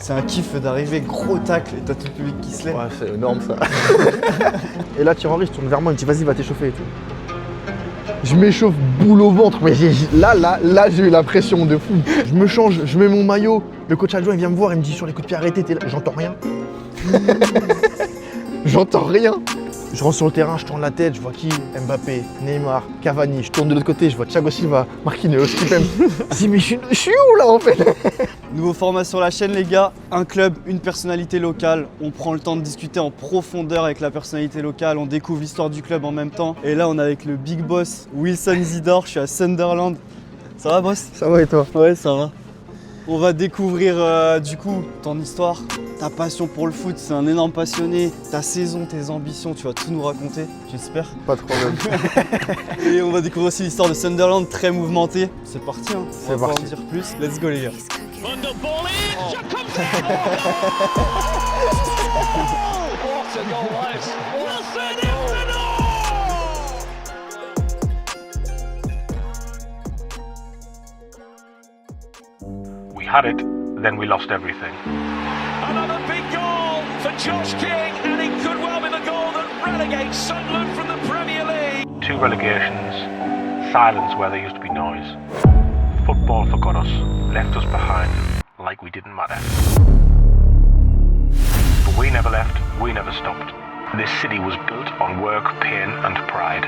C'est un kiff d'arriver, gros tacle, et t'as tout le public qui se lève. Ouais, c'est énorme ça. Et là, Thierry Henry se tourne vers moi, il me dit vas-y, va t'échauffer et tout. Je m'échauffe boule au ventre, mais là j'ai eu la pression de fou. Je me change, je mets mon maillot, le coach adjoint il vient me voir, il me dit sur les coups de pied arrêtés, t'es là, j'entends rien. J'entends rien. Je rentre sur le terrain, je tourne la tête, je vois qui? Mbappé, Neymar, Cavani. Je tourne de l'autre côté, je vois Thiago Silva, Marquinhos, Kipem. Je dis mais je suis où là en fait? Nouveau format sur la chaîne les gars, un club, une personnalité locale. On prend le temps de discuter en profondeur avec la personnalité locale, on découvre l'histoire du club en même temps. Et là on est avec le big boss Wilson Zidore, je suis à Sunderland. Ça va boss? Ça va et toi? Ouais ça va. On va découvrir du coup ton histoire, ta passion pour le foot, c'est un énorme passionné, ta saison, tes ambitions, tu vas tout nous raconter, j'espère. Pas de problème. Et on va découvrir aussi l'histoire de Sunderland, très mouvementée. C'est parti, hein. C'est On va pas parti. en dire plus. Let's go les gars. We had it, then we lost everything. Another big goal for Josh King, and it could well be the goal that relegates Sunderland from the Premier League. 2 relegations, silence where there used to be noise. Football forgot us, left us behind, like we didn't matter. But we never left, we never stopped. This city was built on work, pain and pride.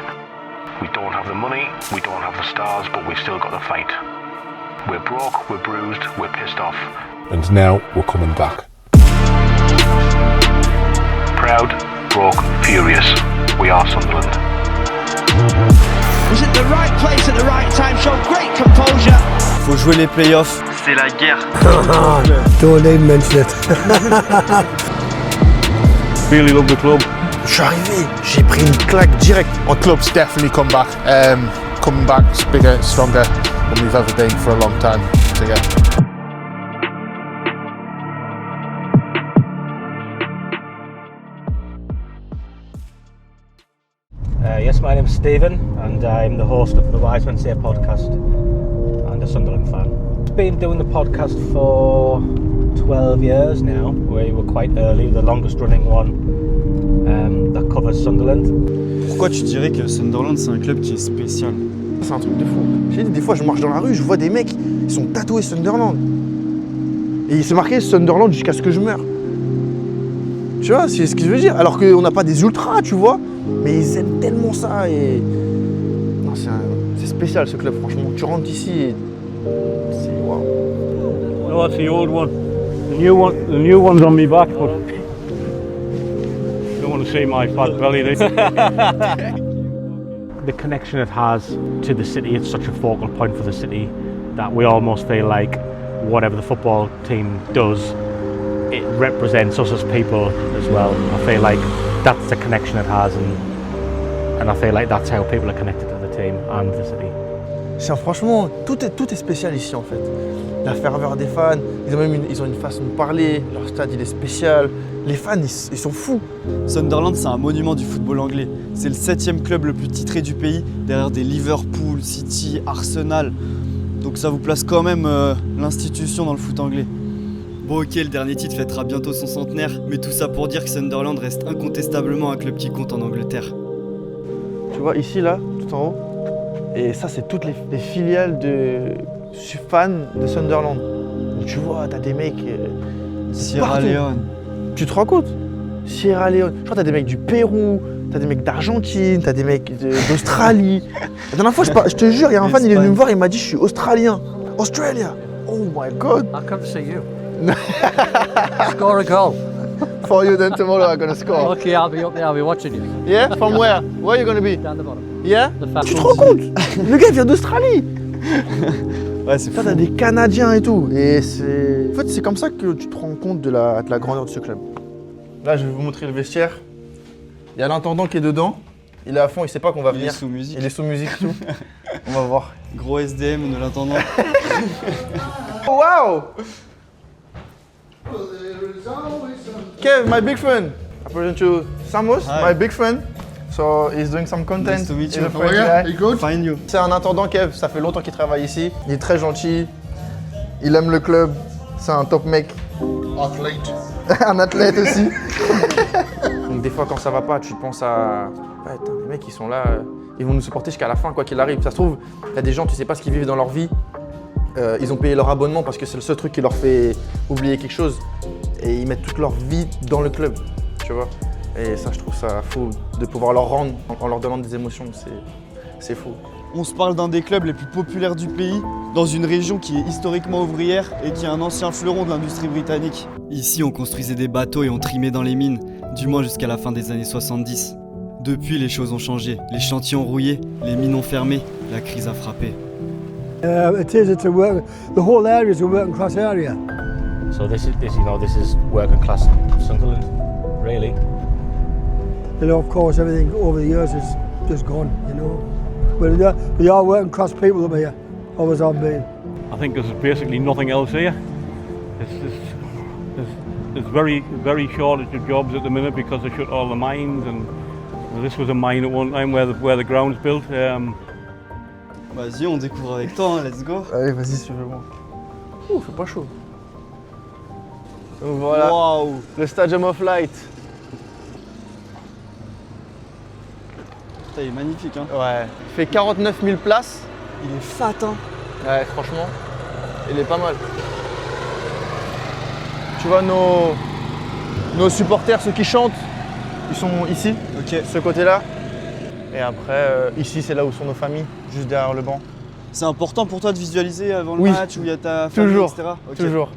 We don't have the money, we don't have the stars, but we've still got the fight. We're broke, we're bruised, we're pissed off. And now we're coming back. Proud, broke, furious. We are Sunderland. Was at the right place at the right time, showed great composure. Faut jouer les playoffs. C'est la guerre. Don't even mention it. Really love the club. Je suis arrivé, j'ai pris une claque directe. Our club's definitely come back. Coming back bigger, stronger than we've ever been for a long time together. Yes, my name's Stephen, and I'm the host of the Wise Men Say podcast and a Sunderland fan. I've been doing the podcast for 12 years now. We were quite early, the longest running one that covers Sunderland. Pourquoi tu dirais que Sunderland c'est un club qui est spécial? C'est un truc de fou. J'ai dit, des fois je marche dans la rue, je vois des mecs, ils sont tatoués Sunderland. Et il s'est marqué Sunderland jusqu'à ce que je meure. Tu vois, c'est ce que je veux dire. Alors qu'on n'a pas des ultras, tu vois. Mais ils aiment tellement ça et. Non, c'est spécial ce club, franchement. Tu rentres ici et. C'est waouh. No, that's the old one. The new one's on me back, but you don't want to see my fat belly. The connection it has to the city, it's such a focal point for the city that we almost feel like whatever the football team does, it represents us as people as well. I feel like that's the connection it has, and I feel like that's how people are connected to the team and the city. Franchement, tout est spécial ici en fait. La ferveur des fans, ils ont une façon de parler, leur stade il est spécial. Les fans ils sont fous. Sunderland c'est un monument du football anglais. C'est le 7e club le plus titré du pays, derrière des Liverpool, City, Arsenal. Donc ça vous place quand même l'institution dans le foot anglais. Bon ok, le dernier titre fêtera bientôt son centenaire, mais tout ça pour dire que Sunderland reste incontestablement un club qui compte en Angleterre. Tu vois ici là, tout en haut, et ça c'est toutes les filiales de fans de Sunderland. Donc tu vois, t'as des mecs Sierra partout. Leone. Tu te rends compte? Sierra Leone, je crois que t'as des mecs du Pérou, t'as des mecs d'Argentine, t'as des mecs d'Australie. La dernière fois, je te jure, il y a un fan, il est venu me voir, il m'a dit je suis australien. Australia! Oh my god! I'll come to see you. Score a goal. For you then tomorrow I'm gonna score. Okay, I'll be up there. I'll be watching you. Yeah? From where? Where are you gonna be? Down the bottom. Yeah? The fat Tu te rends compte? Le gars vient d'Australie! Ouais, c'est Ça, fou. t'as des Canadiens et tout. Et c'est. En fait, c'est comme ça que tu te rends compte de la grandeur de ce club. Là, je vais vous montrer le vestiaire. Il y a l'intendant qui est dedans. Il est à fond, il sait pas qu'on va Il venir. est sous musique. Il est sous musique et tout. On va voir. Gros SDM de l'intendant. Wow! Kev, my big friend. I present you Samos, Hi. my big friend. So he's doing some content. Nice to meet He's you. a French guy. Find you. C'est un intendant Kev, ça fait longtemps qu'il travaille ici. Il est très gentil. Il aime le club. C'est un top mec. Athlete. Un athlète aussi. Donc des fois quand ça va pas, tu penses à... Ouais, attends, les mecs ils sont là, ils vont nous supporter jusqu'à la fin quoi qu'il arrive. Ça se trouve, il y a des gens, tu sais pas ce qu'ils vivent dans leur vie. Ils ont payé leur abonnement parce que c'est le seul truc qui leur fait oublier quelque chose. Et ils mettent toute leur vie dans le club, tu vois. Et ça, je trouve ça fou de pouvoir leur rendre en leur donnant des émotions, c'est fou. On se parle d'un des clubs les plus populaires du pays, dans une région qui est historiquement ouvrière et qui est un ancien fleuron de l'industrie britannique. Ici, on construisait des bateaux et on trimait dans les mines, du moins jusqu'à la fin des années 70. Depuis, les choses ont changé. Les chantiers ont rouillé, les mines ont fermé, la crise a frappé. It's a work. The whole area is a working class area. So this is working class Sunderland, really. Of course, everything over the years is just gone, But they are working class people up here. Always have been. I think there's basically nothing else here. There's very shortage of jobs at the minute because they shut all the mines, and this was a mine at one time where the ground's built. Vas-y, on découvre avec toi, let's go. Allez, vas-y, suivez-moi. Ouh, fait pas chaud. Donc voilà, Waouh. le Stadium of Light. Putain, il est magnifique, hein. Ouais, il fait 49 000 places. Il est fat, hein. Ouais, franchement, il est pas mal. Tu vois, nos supporters, ceux qui chantent, ils sont ici, ce côté-là. Et après, ici, c'est là où sont nos familles, juste derrière le banc. C'est important pour toi de visualiser avant le Oui. match, où il y a ta famille, Toujours, etc. Ok.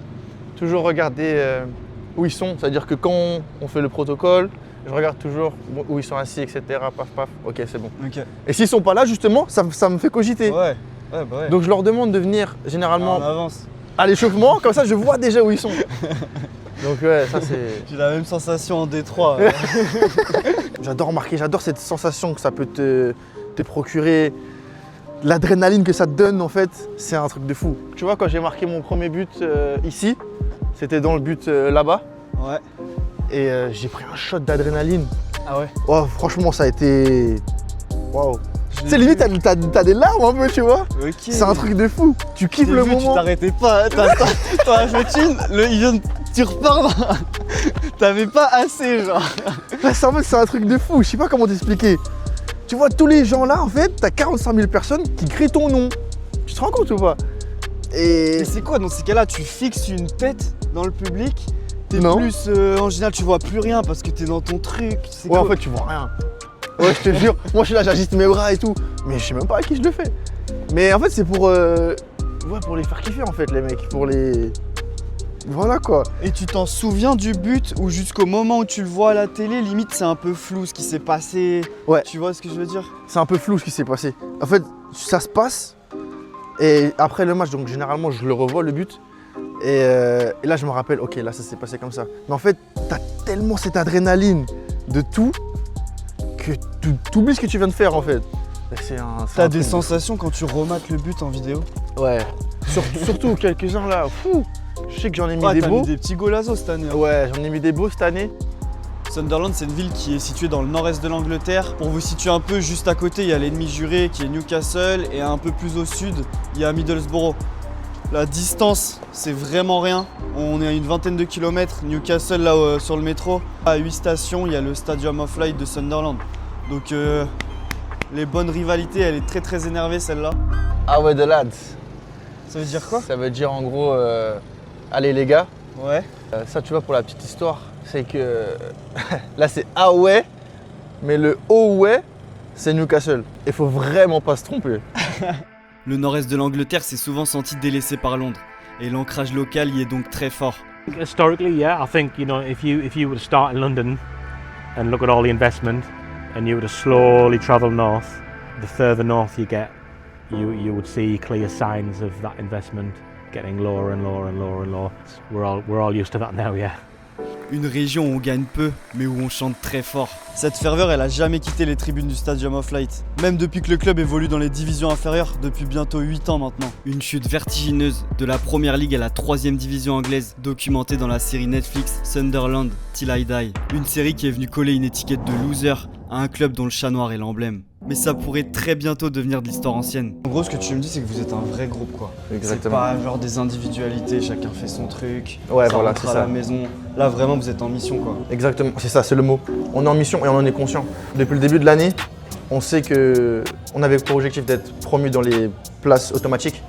toujours regarder où ils sont. C'est-à-dire que quand on fait le protocole, je regarde toujours où ils sont assis, etc. Paf, paf, ok, c'est bon. Ok. Et s'ils sont pas là, justement, ça me fait cogiter. Ouais, bah ouais. Donc je leur demande de venir généralement En avance. à l'échauffement, comme ça je vois déjà où ils sont. Donc ouais, ça c'est... J'ai la même sensation en Détroit. J'adore marquer, j'adore cette sensation que ça peut te procurer. L'adrénaline que ça te donne en fait, c'est un truc de fou. Tu vois, quand j'ai marqué mon premier but ici, c'était dans le but là-bas. Ouais. Et j'ai pris un shot d'adrénaline. Ah ouais. Oh, franchement, ça a été... Waouh. Tu sais, limite, t'as des larmes un peu, tu vois. Ok. C'est un truc de fou. Tu kiffes le Tu moment. t'arrêtais pas. T'as fait il vient de... Tu repars dans... T'avais pas assez, genre. Là, c'est un truc de fou. Je sais pas comment t'expliquer. Tu vois, tous les gens là, en fait, t'as 45 000 personnes qui crient ton nom. Tu te rends compte ou pas? Et c'est quoi dans ces cas-là? Tu fixes une tête dans le public? T'es Non. plus... en général, tu vois plus rien parce que t'es dans ton truc. C'est Ouais, quoi? en fait, tu vois rien. Ouais, je te jure. Moi, je suis là, j'agite mes bras et tout. Mais je sais même pas à qui je le fais. Mais en fait, c'est pour... Ouais, pour les faire kiffer, en fait, les mecs. Pour les... Voilà, quoi. Et tu t'en souviens du but ou jusqu'au moment où tu le vois à la télé, limite c'est un peu flou ce qui s'est passé. Ouais. Tu vois ce que je veux dire? C'est un peu flou ce qui s'est passé. En fait, ça se passe. Et après le match, donc généralement, je le revois, le but. Et là, je me rappelle, ok, là, ça s'est passé comme ça. Mais en fait, t'as tellement cette adrénaline de tout que tu oublies ce que tu viens de faire, en fait. T'as des sensations quand tu remates le but en vidéo? Ouais. Surtout quelques-uns là. Fou. Je sais que j'en ai mis des t'as beaux. mis des petits golazos cette année. Hein. Ouais, j'en ai mis des beaux cette année. Sunderland, c'est une ville qui est située dans le nord-est de l'Angleterre. Pour vous situer un peu, juste à côté, il y a l'ennemi juré qui est Newcastle et un peu plus au sud, il y a Middlesbrough. La distance, c'est vraiment rien. On est à une vingtaine de kilomètres. Newcastle, là, sur le métro. À 8 stations, il y a le Stadium of Light de Sunderland. Donc, les bonnes rivalités, elle est très très énervée celle-là. Ah ouais, the lads. Ça veut dire quoi? Ça veut dire en gros, allez les gars. Ouais. Ça, tu vois, pour la petite histoire, c'est que là, c'est ah ouais, mais le oh ouais, c'est Newcastle. Il faut vraiment pas se tromper. Le nord-est de l'Angleterre s'est souvent senti délaissé par Londres. Et l'ancrage local y est donc très fort. Historically, yeah, I think if you were to start in London and look at all the investment, and you were to slowly travel north, the further north you get, you would see clear signs of that investment getting lower and lower and lower and lower. We're all used to that now, yeah. Une région où on gagne peu, mais où on chante très fort. Cette ferveur, elle a jamais quitté les tribunes du Stadium of Light. Même depuis que le club évolue dans les divisions inférieures, depuis bientôt 8 ans maintenant. Une chute vertigineuse de la Première Ligue à la 3e division anglaise, documentée dans la série Netflix Sunderland Till I Die. Une série qui est venue coller une étiquette de loser à un club dont le chat noir est l'emblème. Mais ça pourrait très bientôt devenir de l'histoire ancienne. En gros, ce que tu me dis, c'est que vous êtes un vrai groupe, quoi. Exactement. C'est pas genre des individualités, chacun fait son truc, Ouais, ça voilà, rentre c'est à ça. la maison. Là, vraiment, vous êtes en mission, quoi. Exactement, c'est ça, c'est le mot. On est en mission et on en est conscient. Depuis le début de l'année, on sait qu'on avait pour objectif d'être promu dans les places automatiques.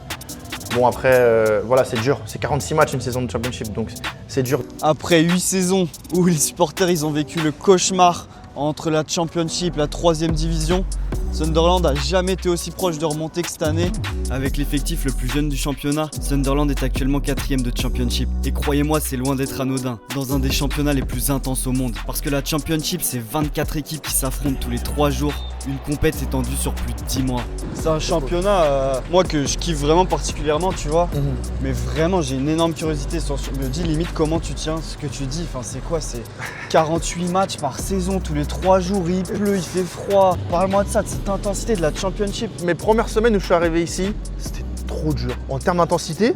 Bon après, voilà, c'est dur. C'est 46 matchs une saison de championship, donc c'est dur. Après 8 saisons où les supporters ils ont vécu le cauchemar entre la Championship et la 3e division, Sunderland a jamais été aussi proche de remonter que cette année. Avec l'effectif le plus jeune du championnat, Sunderland est actuellement 4e de Championship. Et croyez-moi, c'est loin d'être anodin, dans un des championnats les plus intenses au monde. Parce que la Championship, c'est 24 équipes qui s'affrontent tous les 3 jours, une compète étendue sur plus de 10 mois. C'est un championnat, moi, que je kiffe vraiment particulièrement, tu vois. Mais vraiment, j'ai une énorme curiosité sur. Je me dis limite comment tu tiens ce que tu dis. Enfin, c'est quoi? C'est 48 matchs par saison, tous les 3 jours, il pleut, il fait froid. Parle-moi de ça, de cette intensité de la Championship. Mes premières semaines où je suis arrivé ici, c'était trop dur. En termes d'intensité,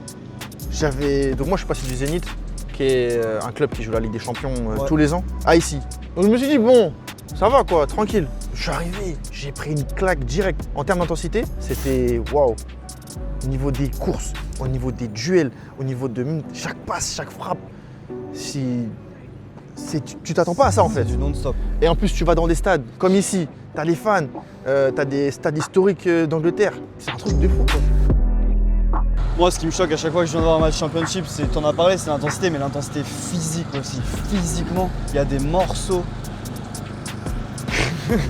donc moi je suis passé du Zénith, qui est un club qui joue la Ligue des Champions tous les ans, à ici. Donc je me suis dit bon, ça va quoi, tranquille. Je suis arrivé, j'ai pris une claque directe. En termes d'intensité, c'était waouh. Au niveau des courses, au niveau des duels, au niveau de chaque passe, chaque frappe, tu t'attends pas à ça en fait. C'est du non-stop. Et en plus, tu vas dans des stades comme ici, t'as les fans, t'as des stades historiques d'Angleterre. C'est un truc de fou quoi. Moi, ce qui me choque à chaque fois que je viens de voir un match Championship, c'est, t'en as parlé, c'est l'intensité, mais l'intensité physique aussi. Physiquement, il y a des morceaux.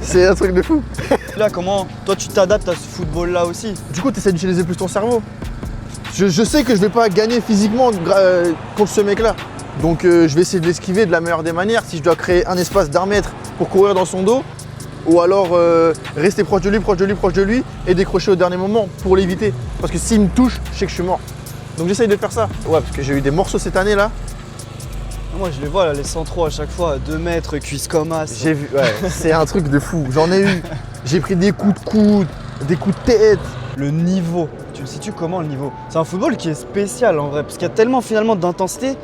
C'est un truc de fou. Là, comment toi tu t'adaptes à ce football-là aussi? Du coup, tu essaies d'utiliser plus ton cerveau. Je sais que je vais pas gagner physiquement contre ce mec-là. Donc je vais essayer de l'esquiver de la meilleure des manières. Si je dois créer un espace d'1 mètre pour courir dans son dos, ou alors rester proche de lui et décrocher au dernier moment pour l'éviter. Parce que s'il me touche, je sais que je suis mort. Donc j'essaye de faire ça. Ouais, parce que j'ai eu des morceaux cette année là. Moi je les vois là, les centraux à chaque fois, à 2 mètres, cuisse comme as. J'ai vu, ouais, c'est un truc de fou. J'en ai eu. J'ai pris des coups de coude, des coups de tête. Le niveau, tu le situes comment le niveau? C'est un football qui est spécial en vrai, parce qu'il y a tellement finalement d'intensité.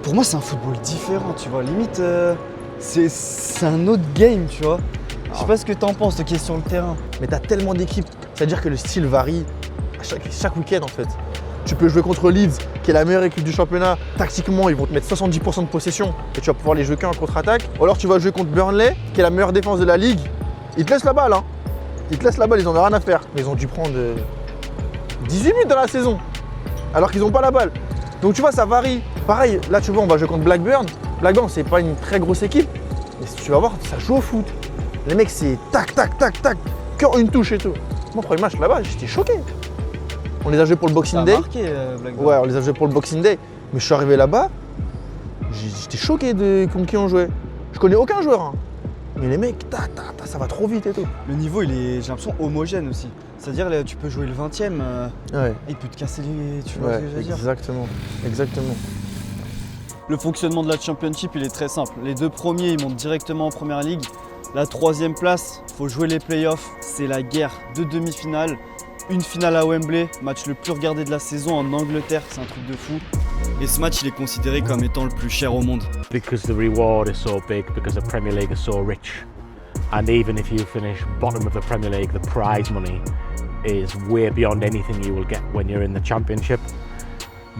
Pour moi c'est un football différent, tu vois, limite c'est un autre game, tu vois. Je sais pas ce que t'en penses, toi qui es sur le terrain. Mais t'as tellement d'équipes, c'est-à-dire que le style varie à chaque week-end en fait. Tu peux jouer contre Leeds, qui est la meilleure équipe du championnat. Tactiquement, ils vont te mettre 70% de possession et tu vas pouvoir les jouer qu'en contre-attaque. Ou alors tu vas jouer contre Burnley, qui est la meilleure défense de la ligue. Ils te laissent la balle, hein. Ils te laissent la balle, ils en ont rien à faire. Mais ils ont dû prendre 18 minutes dans la saison, alors qu'ils n'ont pas la balle. Donc tu vois, ça varie. Pareil, là tu vois, on va jouer contre Blackburn. Blackburn, c'est pas une très grosse équipe, mais tu vas voir, ça joue au foot. Les mecs, c'est tac, tac, tac, tac, que une touche et tout. Mon premier match là-bas, j'étais choqué. On les a joués pour le Boxing Day. Marqué, Blackburn. Ouais, on les a joués pour le Boxing Day. Mais je suis arrivé là-bas, j'étais choqué de contre qui on jouait. Je connais aucun joueur, hein. Mais les mecs, ça va trop vite et tout. Le niveau, il est, j'ai l'impression, homogène aussi. C'est-à-dire, là, tu peux jouer le 20e, Ouais. il peut te casser les... Tu vois ce que je veux dire? Exactement, exactement. Le fonctionnement de la Championship, il est très simple. Les 2 premiers, ils montent directement en Première Ligue. La 3e place, faut jouer les playoffs. C'est la guerre. 2 demi-finales, une finale à Wembley, match le plus regardé de la saison en Angleterre, c'est un truc de fou. Et ce match, il est considéré comme étant le plus cher au monde. Because the reward is so big, because the Premier League is so rich. And even if you finish bottom of the Premier League, the prize money is way beyond anything you will get when you're in the Championship.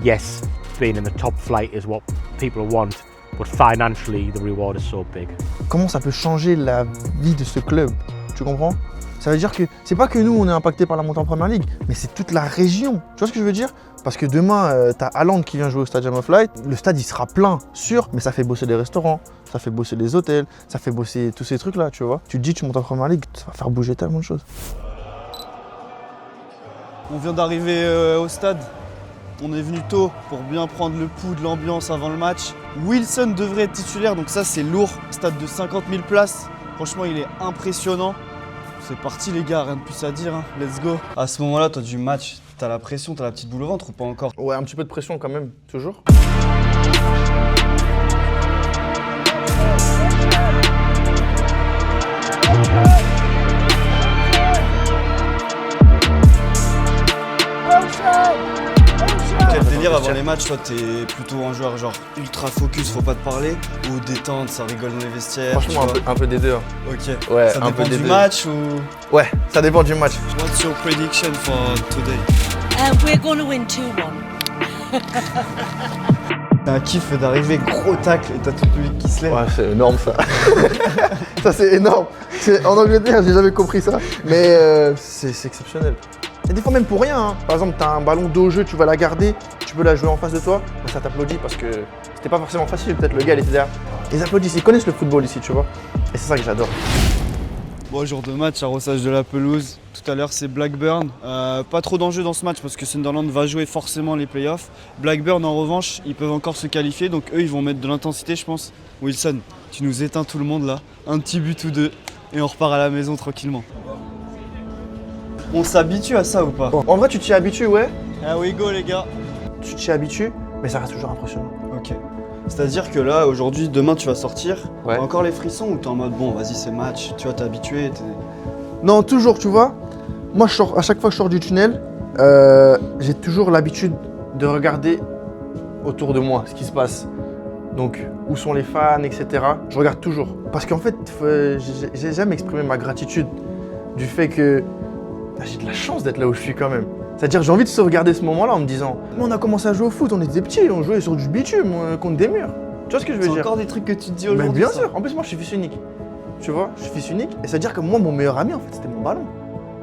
Yes, being in the top flight is what people want, but financially the reward is so big. Comment ça peut changer la vie de ce club? Tu comprends? Ça veut dire que c'est pas que nous on est impacté par la montée en Premier League, mais c'est toute la région. Tu vois ce que je veux dire? Parce que demain, t'as Haaland qui vient jouer au Stadium of Light, le stade il sera plein, sûr, mais ça fait bosser les restaurants, ça fait bosser les hôtels, ça fait bosser tous ces trucs là, tu vois. Tu te dis tu montes en Premier League, ça va faire bouger tellement de choses. On vient d'arriver au stade. On est venu tôt pour bien prendre le pouls de l'ambiance avant le match. Wilson devrait être titulaire, donc ça c'est lourd. Stade de 50 000 places. Franchement, il est impressionnant. C'est parti les gars, rien de plus à dire, hein. Let's go. À ce moment-là, toi du match, t'as la pression, t'as la petite boule au ventre ou pas encore? Ouais, un petit peu de pression quand même, toujours. Quel délire avant les matchs. match, toi t'es plutôt un joueur genre ultra focus, faut pas te parler, ou détente, ça rigole dans les vestiaires? Franchement, un peu des deux. Hein. Ok. Ouais, ça un peu dépend des du deux. match ou? Ouais, ça dépend du match. What's your prediction for today? We're going to win 2-1. C'est un kiff d'arriver, gros tacle, et t'as tout le public qui se lève. Ouais, c'est énorme ça. Ça c'est énorme. En Angleterre, j'ai jamais compris ça. Mais c'est exceptionnel. Et des fois même pour rien. Hein. Par exemple, t'as un ballon dos au jeu, tu vas la garder, tu peux la jouer en face de toi, bah, ça t'applaudit parce que c'était pas forcément facile. Peut-être le gars il était derrière. Ils applaudissent, ils connaissent le football ici, tu vois. Et c'est ça que j'adore. Bon, jour de match, arrosage de la pelouse. Tout à l'heure, c'est Blackburn. Pas trop d'enjeux dans ce match parce que Sunderland va jouer forcément les playoffs. Blackburn, en revanche, ils peuvent encore se qualifier. Donc eux, ils vont mettre de l'intensité, je pense. Wilson, tu nous éteins tout le monde là. Un petit but ou deux et on repart à la maison tranquillement. On s'habitue à ça ou pas? Bon, en vrai, tu t'y habitues, ouais. Ah oui, go les gars. Tu t'y habitues, mais ça reste toujours impressionnant. Ok. C'est-à-dire que là, aujourd'hui, demain, tu vas sortir. Ouais. T'as encore les frissons ou t'es en mode bon, vas-y, c'est match, tu vois, t'es habitué. Non, toujours, tu vois. Moi, à chaque fois que je sors du tunnel, j'ai toujours l'habitude de regarder autour de moi ce qui se passe. Donc, où sont les fans, etc. Je regarde toujours. Parce qu'en fait, j'ai jamais exprimé ma gratitude du fait que j'ai de la chance d'être là où je suis quand même. C'est-à-dire j'ai envie de sauvegarder ce moment-là en me disant « On a commencé à jouer au foot, on était petits, on jouait sur du bitume contre des murs. » Tu vois ce que je veux dire? C'est encore des trucs que tu te dis aujourd'hui? Mais bien sûr. En plus, moi, je suis fils unique. Tu vois, je suis fils unique. Et c'est-à-dire que moi, mon meilleur ami, en fait, c'était mon ballon.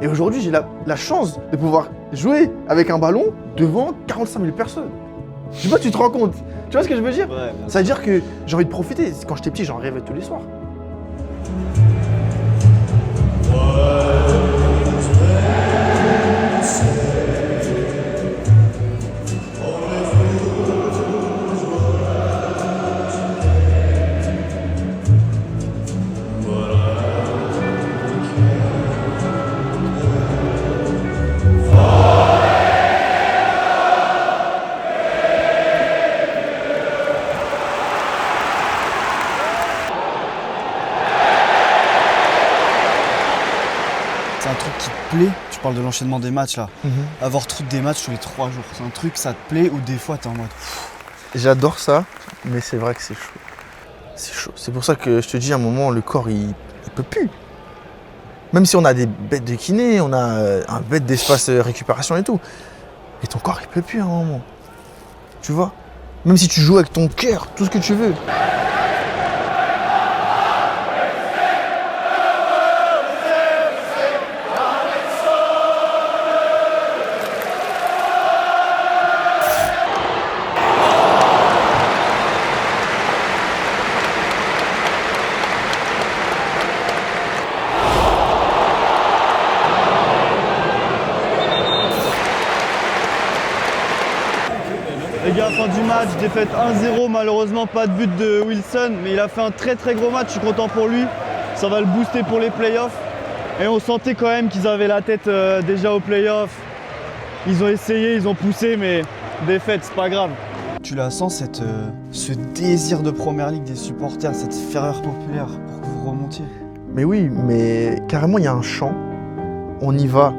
Et aujourd'hui, j'ai la chance de pouvoir jouer avec un ballon devant 45 000 personnes. Je sais pas si tu te rends compte. Tu vois ce que je veux dire? Ouais, C'est-à-dire que j'ai envie de profiter. Quand j'étais petit, j'en rêvais tous les soirs. C'est un truc qui te plaît? Tu parles de l'enchaînement des matchs là. Avoir des matchs tous les 3 jours, c'est un truc, ça te plaît ou des fois t'es en mode J'adore ça, mais c'est vrai que c'est chaud. C'est chaud. C'est pour ça que je te dis, à un moment, le corps, il peut plus. Même si on a des bêtes de kiné, on a un bête d'espace récupération et tout. Et ton corps, il peut plus à un moment. Tu vois? Même si tu joues avec ton cœur, tout ce que tu veux. Les gars, fin du match, défaite 1-0, malheureusement pas de but de Wilson, mais il a fait un très très gros match, je suis content pour lui. Ça va le booster pour les playoffs. Et on sentait quand même qu'ils avaient la tête déjà aux playoffs. Ils ont essayé, ils ont poussé, mais défaite, c'est pas grave. Tu la sens, ce désir de Première Ligue des supporters, cette ferveur populaire pour que vous remontiez? Mais oui, mais carrément, il y a un chant. On y va,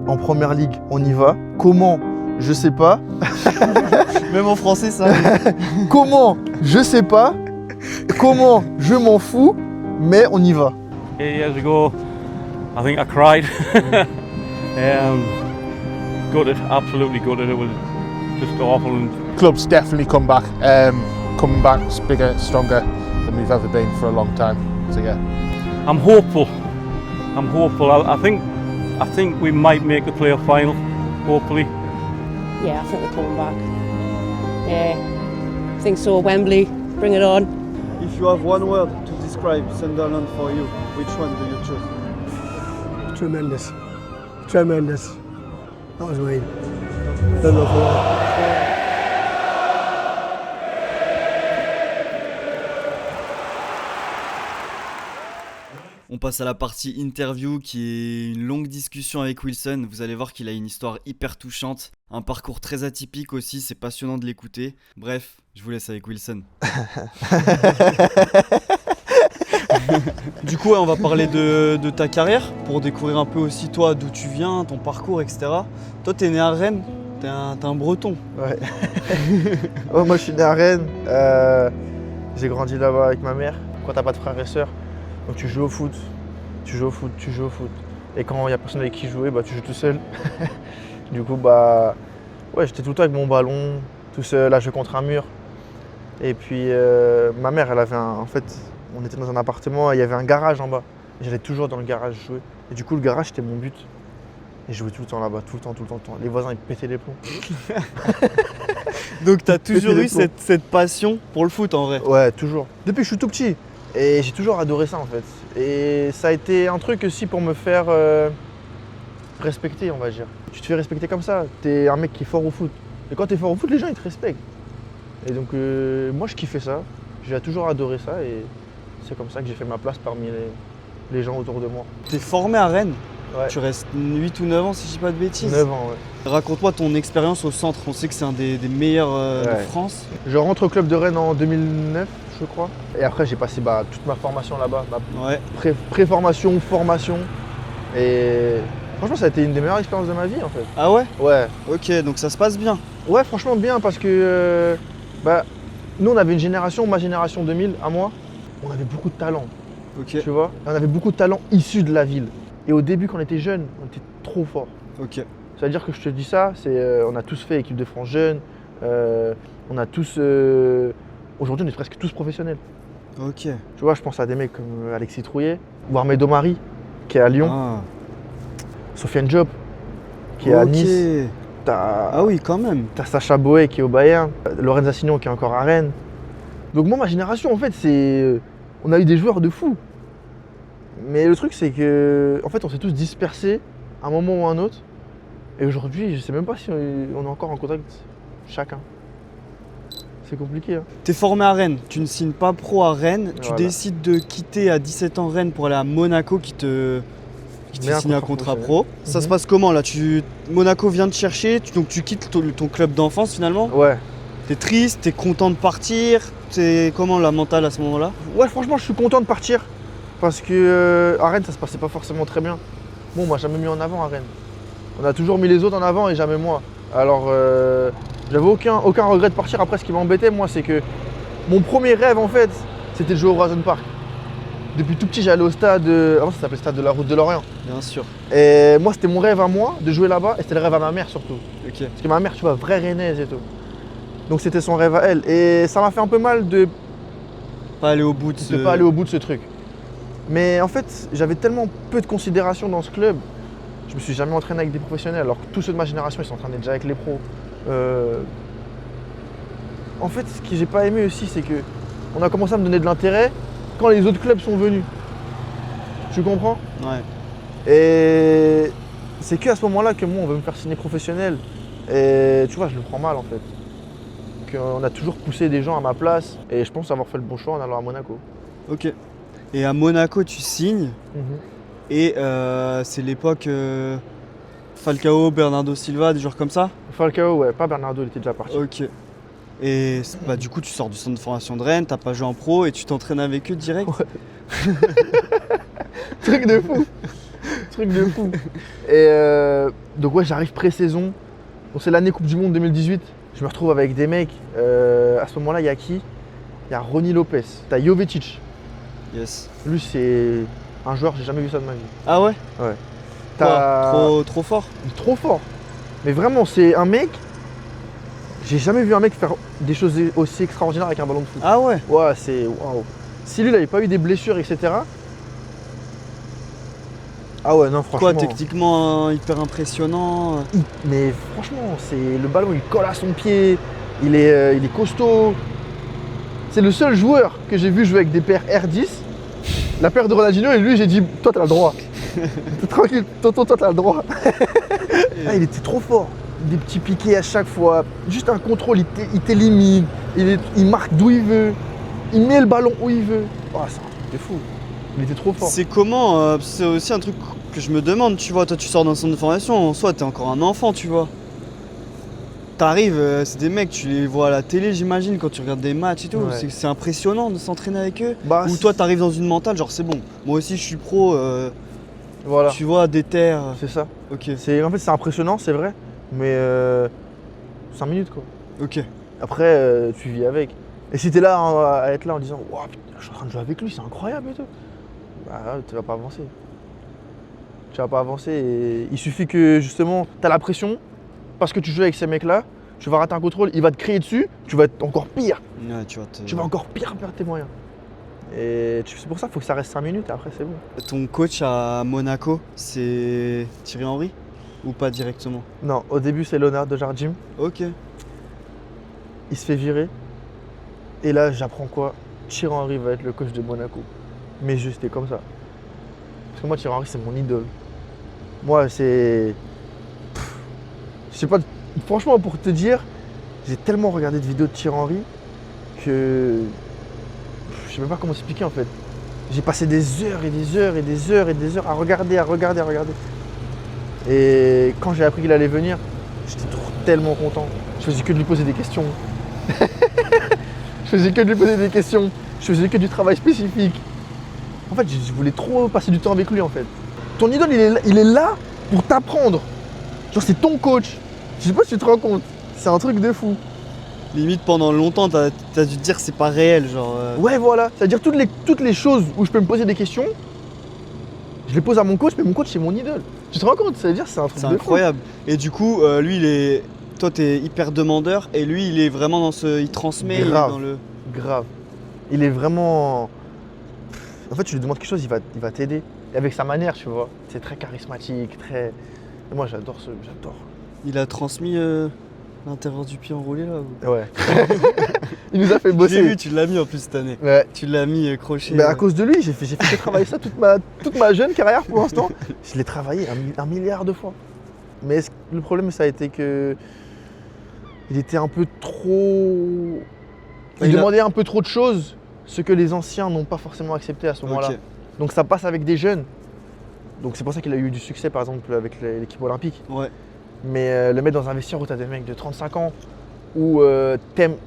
en Première Ligue, on y va. Comment? Je sais pas. Même en français, ça. Comment? Je sais pas. Comment? Je m'en fous. Mais on y va. 8 years ago, I think I cried. Gutted, absolutely gutted. It was just awful. And Club's definitely come back bigger, stronger than we've ever been for a long time. So yeah. I'm hopeful. I think we might make the playoff final, hopefully. Yeah, I think we're coming back. Yeah, I think so. Wembley, bring it on. If you have one word to describe Sunderland for you, which one do you choose? Tremendous. Tremendous. That was Wayne. Don't know for that. On passe à la partie interview qui est une longue discussion avec Wilson. Vous allez voir qu'il a une histoire hyper touchante, un parcours très atypique aussi, c'est passionnant de l'écouter. Bref, je vous laisse avec Wilson. Du coup, on va parler de ta carrière pour découvrir un peu aussi toi, d'où tu viens, ton parcours, etc. Toi, t'es né à Rennes, T'es un breton. Ouais. Ouais, moi je suis né à Rennes. J'ai grandi là-bas avec ma mère. Quand t'as pas de frères et sœurs, donc tu joues au foot. Tu joues au foot, tu joues au foot. Et quand il n'y a personne avec qui jouer, bah, tu joues tout seul. Du coup, bah, ouais, j'étais tout le temps avec mon ballon, tout seul, à jouer contre un mur. Et puis, ma mère, elle avait en fait, on était dans un appartement, il y avait un garage en bas. J'allais toujours dans le garage jouer. Et du coup, le garage, c'était mon but. Et je jouais tout le temps là-bas, tout le temps. Les voisins, ils pétaient les plombs. Donc t'as toujours les eu plombs. cette passion pour le foot en vrai. Ouais, toujours. Depuis que je suis tout petit. Et j'ai toujours adoré ça en fait. Et ça a été un truc aussi pour me faire respecter, on va dire. Tu te fais respecter comme ça. T'es un mec qui est fort au foot. Et quand t'es fort au foot, les gens ils te respectent. Et donc moi je kiffais ça. J'ai toujours adoré ça et c'est comme ça que j'ai fait ma place parmi les gens autour de moi. T'es formé à Rennes. Ouais. Tu restes 8 ou 9 ans si je dis pas de bêtises. 9 ans, ouais. Raconte-moi ton expérience au centre. On sait que c'est un des meilleurs de Ouais. France. Je rentre au club de Rennes en 2009, je crois. Et après, j'ai passé toute ma formation là-bas, ma Ouais. pré-formation, formation. Et franchement, ça a été une des meilleures expériences de ma vie en fait. Ah ouais? Ouais. Ok, donc ça se passe bien. Ouais, franchement bien parce que nous, on avait une génération, ma génération 2000, à moi, on avait beaucoup de talent, Ok. tu vois. Et on avait beaucoup de talent issus de la ville. Et au début, quand on était jeunes, on était trop forts. Ok. C'est-à-dire que je te dis ça, on a tous fait équipe de France jeune, on a tous... Aujourd'hui, on est presque tous professionnels. Ok. Tu vois, je pense à des mecs comme Alexis Trouillet, ou Ahmed Omari, qui est à Lyon, Ah. Sofiane Diop, qui est à Ok. Nice. Ah oui, quand même. T'as Sacha Boé qui est au Bayern, Lorenz Assignon qui est encore à Rennes. Donc moi, ma génération, en fait, on a eu des joueurs de fou. Mais le truc, c'est que, en fait, on s'est tous dispersés à un moment ou à un autre. Et aujourd'hui, je sais même pas si on est encore en contact chacun. C'est compliqué. Hein. T'es formé à Rennes. Tu ne signes pas pro à Rennes. Tu Voilà. décides de quitter à 17 ans Rennes pour aller à Monaco qui te Mais fait signer un contrat contrat pro. Ça se passe comment là? Monaco vient te chercher, donc tu quittes ton club d'enfance finalement. Ouais. T'es triste, t'es content de partir. T'es comment la mentale à ce moment-là? Ouais, franchement, je suis content de partir. Parce que à Rennes, ça se passait pas forcément très bien. Bon, on m'a jamais mis en avant à Rennes. On a toujours mis les autres en avant et jamais moi. Alors, j'avais aucun regret de partir. Après, ce qui m'embêtait, moi, c'est que mon premier rêve, en fait, c'était de jouer au Horizon Park. Depuis tout petit, j'allais au stade, avant ça s'appelait stade de la Route de Lorient. Bien sûr. Et moi, c'était mon rêve à moi de jouer là-bas et c'était le rêve à ma mère surtout. Ok. Parce que ma mère, tu vois, vraie rennaise et tout. Donc c'était son rêve à elle. Et ça m'a fait un peu mal de Pas aller au bout de ce. pas aller au bout de ce truc. Mais en fait, j'avais tellement peu de considération dans ce club. Je me suis jamais entraîné avec des professionnels, alors que tous ceux de ma génération, ils s'entraînaient déjà avec les pros. En fait, ce que j'ai pas aimé aussi, c'est que on a commencé à me donner de l'intérêt quand les autres clubs sont venus. Tu comprends? Ouais. Et c'est qu'à ce moment-là que moi, on veut me faire signer professionnel. Et tu vois, je le prends mal en fait. Qu'on a toujours poussé des gens à ma place. Et je pense avoir fait le bon choix en allant à Monaco. Ok. Et à Monaco, tu signes. Et c'est l'époque Falcao, Bernardo Silva, des joueurs comme ça. Falcao, ouais, pas Bernardo, il était déjà parti. Ok. Et bah, du coup, tu sors du centre de formation de Rennes, t'as pas joué en pro et tu t'entraînes avec eux direct. Ouais. Truc de fou. Truc de fou. Et donc ouais, j'arrive pré-saison. Donc c'est l'année Coupe du Monde 2018. Je me retrouve avec des mecs. À ce moment-là, il y a qui? Il y a Ronny Lopez. T'as Jovetic. Yes. Lui, c'est un joueur, j'ai jamais vu ça de ma vie. Ah ouais? Ouais. Trop fort. Il est trop fort. Mais vraiment, c'est un mec. J'ai jamais vu un mec faire des choses aussi extraordinaires avec un ballon de foot. Ah ouais? Ouais, c'est waouh. Si lui, il n'avait pas eu des blessures, etc. Ah ouais, non, franchement. Quoi, techniquement hyper impressionnant. Mais franchement, c'est le ballon, il colle à son pied. Il est costaud. C'est le seul joueur que j'ai vu jouer avec des paires R10. La paire de Ronaldinho, et lui, j'ai dit, toi, t'as le droit. Tranquille, tonton, toi, t'as le droit. Ah, il était trop fort. Des petits piquets à chaque fois. Juste un contrôle, il t'élimine. Il marque d'où il veut. Il met le ballon où il veut. Oh, c'était fou. Il était trop fort. C'est comment c'est aussi un truc que je me demande, tu vois. Toi, tu sors d'un centre de formation, en soi, t'es encore un enfant, tu vois. T'arrives, c'est des mecs, tu les vois à la télé, j'imagine, quand tu regardes des matchs et tout. Ouais. C'est impressionnant de s'entraîner avec eux. Bah, Ou toi, t'arrives dans une mentale, genre c'est bon. Moi aussi, je suis pro. Voilà. Tu vois, des terres. C'est ça. Ok. En fait, c'est impressionnant, c'est vrai. Mais 5 minutes quoi. Ok. Après, tu vis avec. Et si t'es là à être là en disant waouh, je suis en train de jouer avec lui, c'est incroyable et tout. Bah, tu vas pas avancer. Tu vas pas avancer et il suffit que justement, t'as la pression parce que tu joues avec ces mecs-là, tu vas rater un contrôle, il va te crier dessus, tu vas être encore pire. Ouais, Tu vas encore pire perdre tes moyens. Et c'est pour ça qu'il faut que ça reste 5 minutes et après c'est bon. Ton coach à Monaco, c'est Thierry Henry ou pas directement? Non, au début c'est Leonard de Jardim. Ok. Il se fait virer. Et là j'apprends quoi? Thierry Henry va être le coach de Monaco. Mais juste c'était comme ça. Parce que moi Thierry Henry c'est mon idole. Moi c'est... Je sais pas, franchement pour te dire, j'ai tellement regardé de vidéos de Thierry Henry que... Je sais même pas comment expliquer en fait. J'ai passé des heures et des heures et des heures et des heures à regarder. Et quand j'ai appris qu'il allait venir, j'étais tellement content. Je faisais que de lui poser des questions. Je faisais que du travail spécifique. En fait, je voulais trop passer du temps avec lui en fait. Ton idole, il est là pour t'apprendre. Genre, c'est ton coach. Je sais pas si tu te rends compte. C'est un truc de fou. Limite, pendant longtemps, t'as dû te dire que c'est pas réel, genre. Ouais, voilà. C'est-à-dire toutes les choses où je peux me poser des questions, je les pose à mon coach, mais mon coach, c'est mon idole. Tu te rends compte? Ça veut dire que c'est un truc de fou. C'est incroyable. Et du coup, lui, toi, t'es hyper demandeur, et lui, il est vraiment dans ce... Il transmet, il est dans le... Grave. Il est vraiment... En fait, tu lui demandes quelque chose, il va t'aider. Et avec sa manière, tu vois. C'est très charismatique, très... Et moi, j'adore. Il a transmis l'intérieur du pied enroulé, là ou... Ouais. Il nous a fait bosser. J'ai vu, tu l'as mis en plus cette année. Ouais. Tu l'as mis crochet. Mais à cause de lui, j'ai fait que travailler ça toute ma jeune carrière pour l'instant. Je l'ai travaillé un milliard de fois. Mais le problème, ça a été que... Il était un peu trop... Il demandait un peu trop de choses, ce que les anciens n'ont pas forcément accepté à ce moment-là. Ok. Donc ça passe avec des jeunes. Donc c'est pour ça qu'il a eu du succès, par exemple, avec l'équipe olympique. Ouais. Mais le mettre dans un vestiaire où tu as des mecs de 35 ans, où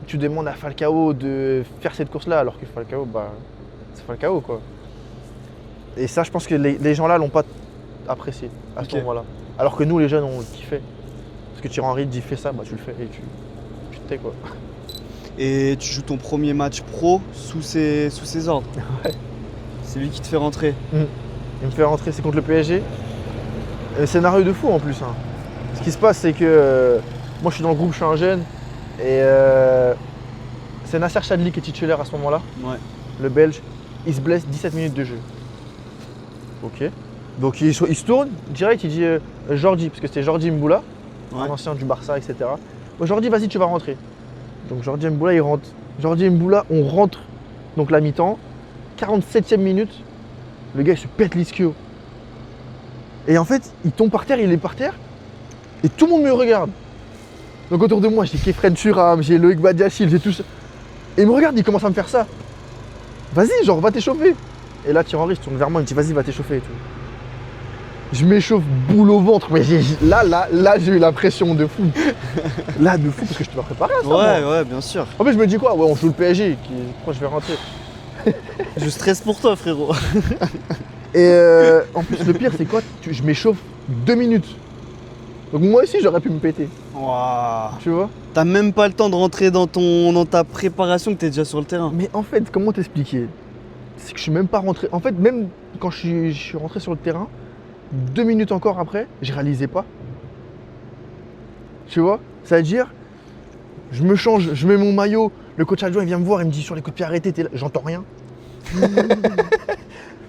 tu demandes à Falcao de faire cette course-là, alors que Falcao, bah, c'est Falcao, quoi. Et ça, je pense que les gens-là l'ont pas apprécié à ce moment-là. Alors que nous, les jeunes, on kiffait. Parce que Thierry Henry dit fais ça, bah tu le fais et tu te tais, quoi. Et tu joues ton premier match pro sous ses ordres. Ouais. C'est lui qui te fait rentrer. Il me fait rentrer, c'est contre le PSG. Scénario de fou en plus. Hein. Ce qui se passe, c'est que moi je suis dans le groupe, je suis un jeune. Et c'est Nasser Chadli qui est titulaire à ce moment-là. Ouais. Le Belge. Il se blesse, 17 minutes de jeu. Ok. Donc il se tourne, direct, il dit Jordi, parce que c'était Jordi Mboula, un ancien du Barça, etc. Bon, Jordi, vas-y, tu vas rentrer. Donc Jordi Mboula, il rentre. Jordi Mboula, on rentre, donc la mi-temps. 47e minute, le gars il se pète l'ischio. Et en fait, il tombe par terre, il est par terre, et tout le monde me regarde. Donc autour de moi, j'ai Kefren Turam, j'ai Loïc Badiachil, j'ai tout ça. Et il me regarde, il commence à me faire ça. Vas-y, genre, va t'échauffer. Et là, Thierry Henry se tourne vers moi, il me dit, vas-y, va t'échauffer et tout. Je m'échauffe boule au ventre, mais là, j'ai eu la pression de fou. Là, de fou, parce que je te l'ai préparé à ça. Ouais, bien sûr. En fait, je me dis quoi? Ouais, on joue le PSG, pourquoi je vais rentrer? Je stresse pour toi, frérot. Et en plus, le pire, c'est quoi? Je m'échauffe 2 minutes. Donc moi aussi, j'aurais pu me péter. Waouh. Tu vois? T'as même pas le temps de rentrer dans ta préparation que t'es déjà sur le terrain. Mais en fait, comment t'expliquer? C'est que je suis même pas rentré. En fait, même quand je suis rentré sur le terrain, 2 minutes encore après, je réalisais pas. Tu vois? C'est-à-dire, je me change, je mets mon maillot, le coach adjoint il vient me voir, il me dit sur les coups de pied arrêtés, t'es là. J'entends rien.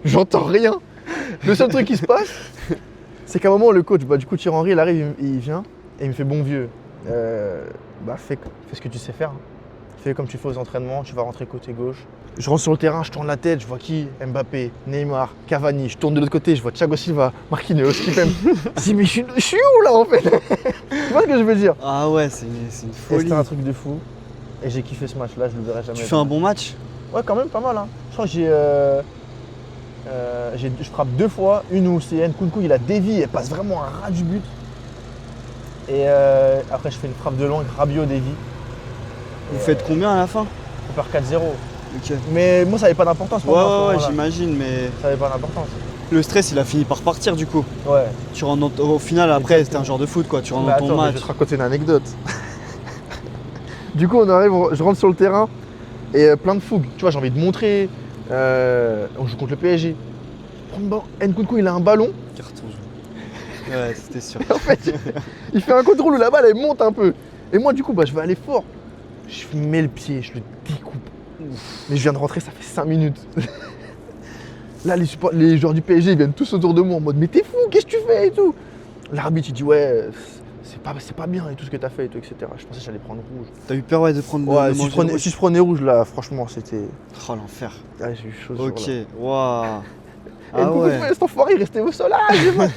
J'entends rien. Le seul truc qui se passe, c'est qu'à un moment, le coach, du coup Thierry Henry, il arrive, il vient et il me fait bon vieux. Fais ce que tu sais faire. Fais comme tu fais aux entraînements, tu vas rentrer côté gauche. Je rentre sur le terrain, je tourne la tête, je vois qui? Mbappé, Neymar, Cavani. Je tourne de l'autre côté, je vois Thiago Silva, Marquinhos, Kipem. Je dis mais je suis où là en fait? Tu vois ce que je veux dire? Ah ouais, c'est une folie. C'était un truc de fou. Et j'ai kiffé ce match-là, je le verrai jamais. Tu fais un bon match? Ouais, quand même pas mal. Hein. Je crois que je frappe 2 fois, une où c'est Nkunku, il a dévié, elle passe vraiment à ras du but. Et après je fais une frappe de langue, Rabiot dévie. Vous faites combien à la fin? On perd 4-0. Ok. Mais moi ça n'avait pas d'importance pour moi. Ouais, j'imagine, mais... Ça n'avait pas d'importance. Le stress, il a fini par partir du coup. Ouais. Tu rentres au final, après, c'était un genre de foot quoi. Tu rentres dans ton match. Je vais te raconter une anecdote. Du coup, je rentre sur le terrain et plein de fougue. Tu vois, j'ai envie de montrer. On joue contre le PSG. Nkunku, il a un ballon. Carton jaune. Ouais, c'était sûr. En fait, il fait un contrôle où la balle, elle monte un peu. Et moi, du coup, je vais aller fort. Je mets le pied, je le découpe. Mais je viens de rentrer, ça fait 5 minutes. Là, les joueurs du PSG, ils viennent tous autour de moi en mode « Mais t'es fou, qu'est-ce que tu fais ?» et tout. L'arbitre, il dit « Ouais, c'est pas bien et tout ce que t'as fait et tout, etc. » Je pensais que j'allais prendre rouge. T'as eu peur de prendre Ouais, de si manger rouge. je prenais rouge, là, franchement, c'était... Oh, l'enfer. Ah, j'ai eu chaud. Ok, waouh. Et beaucoup de fois, cet enfoiré, il restait au sol. Ah, j'ai mal.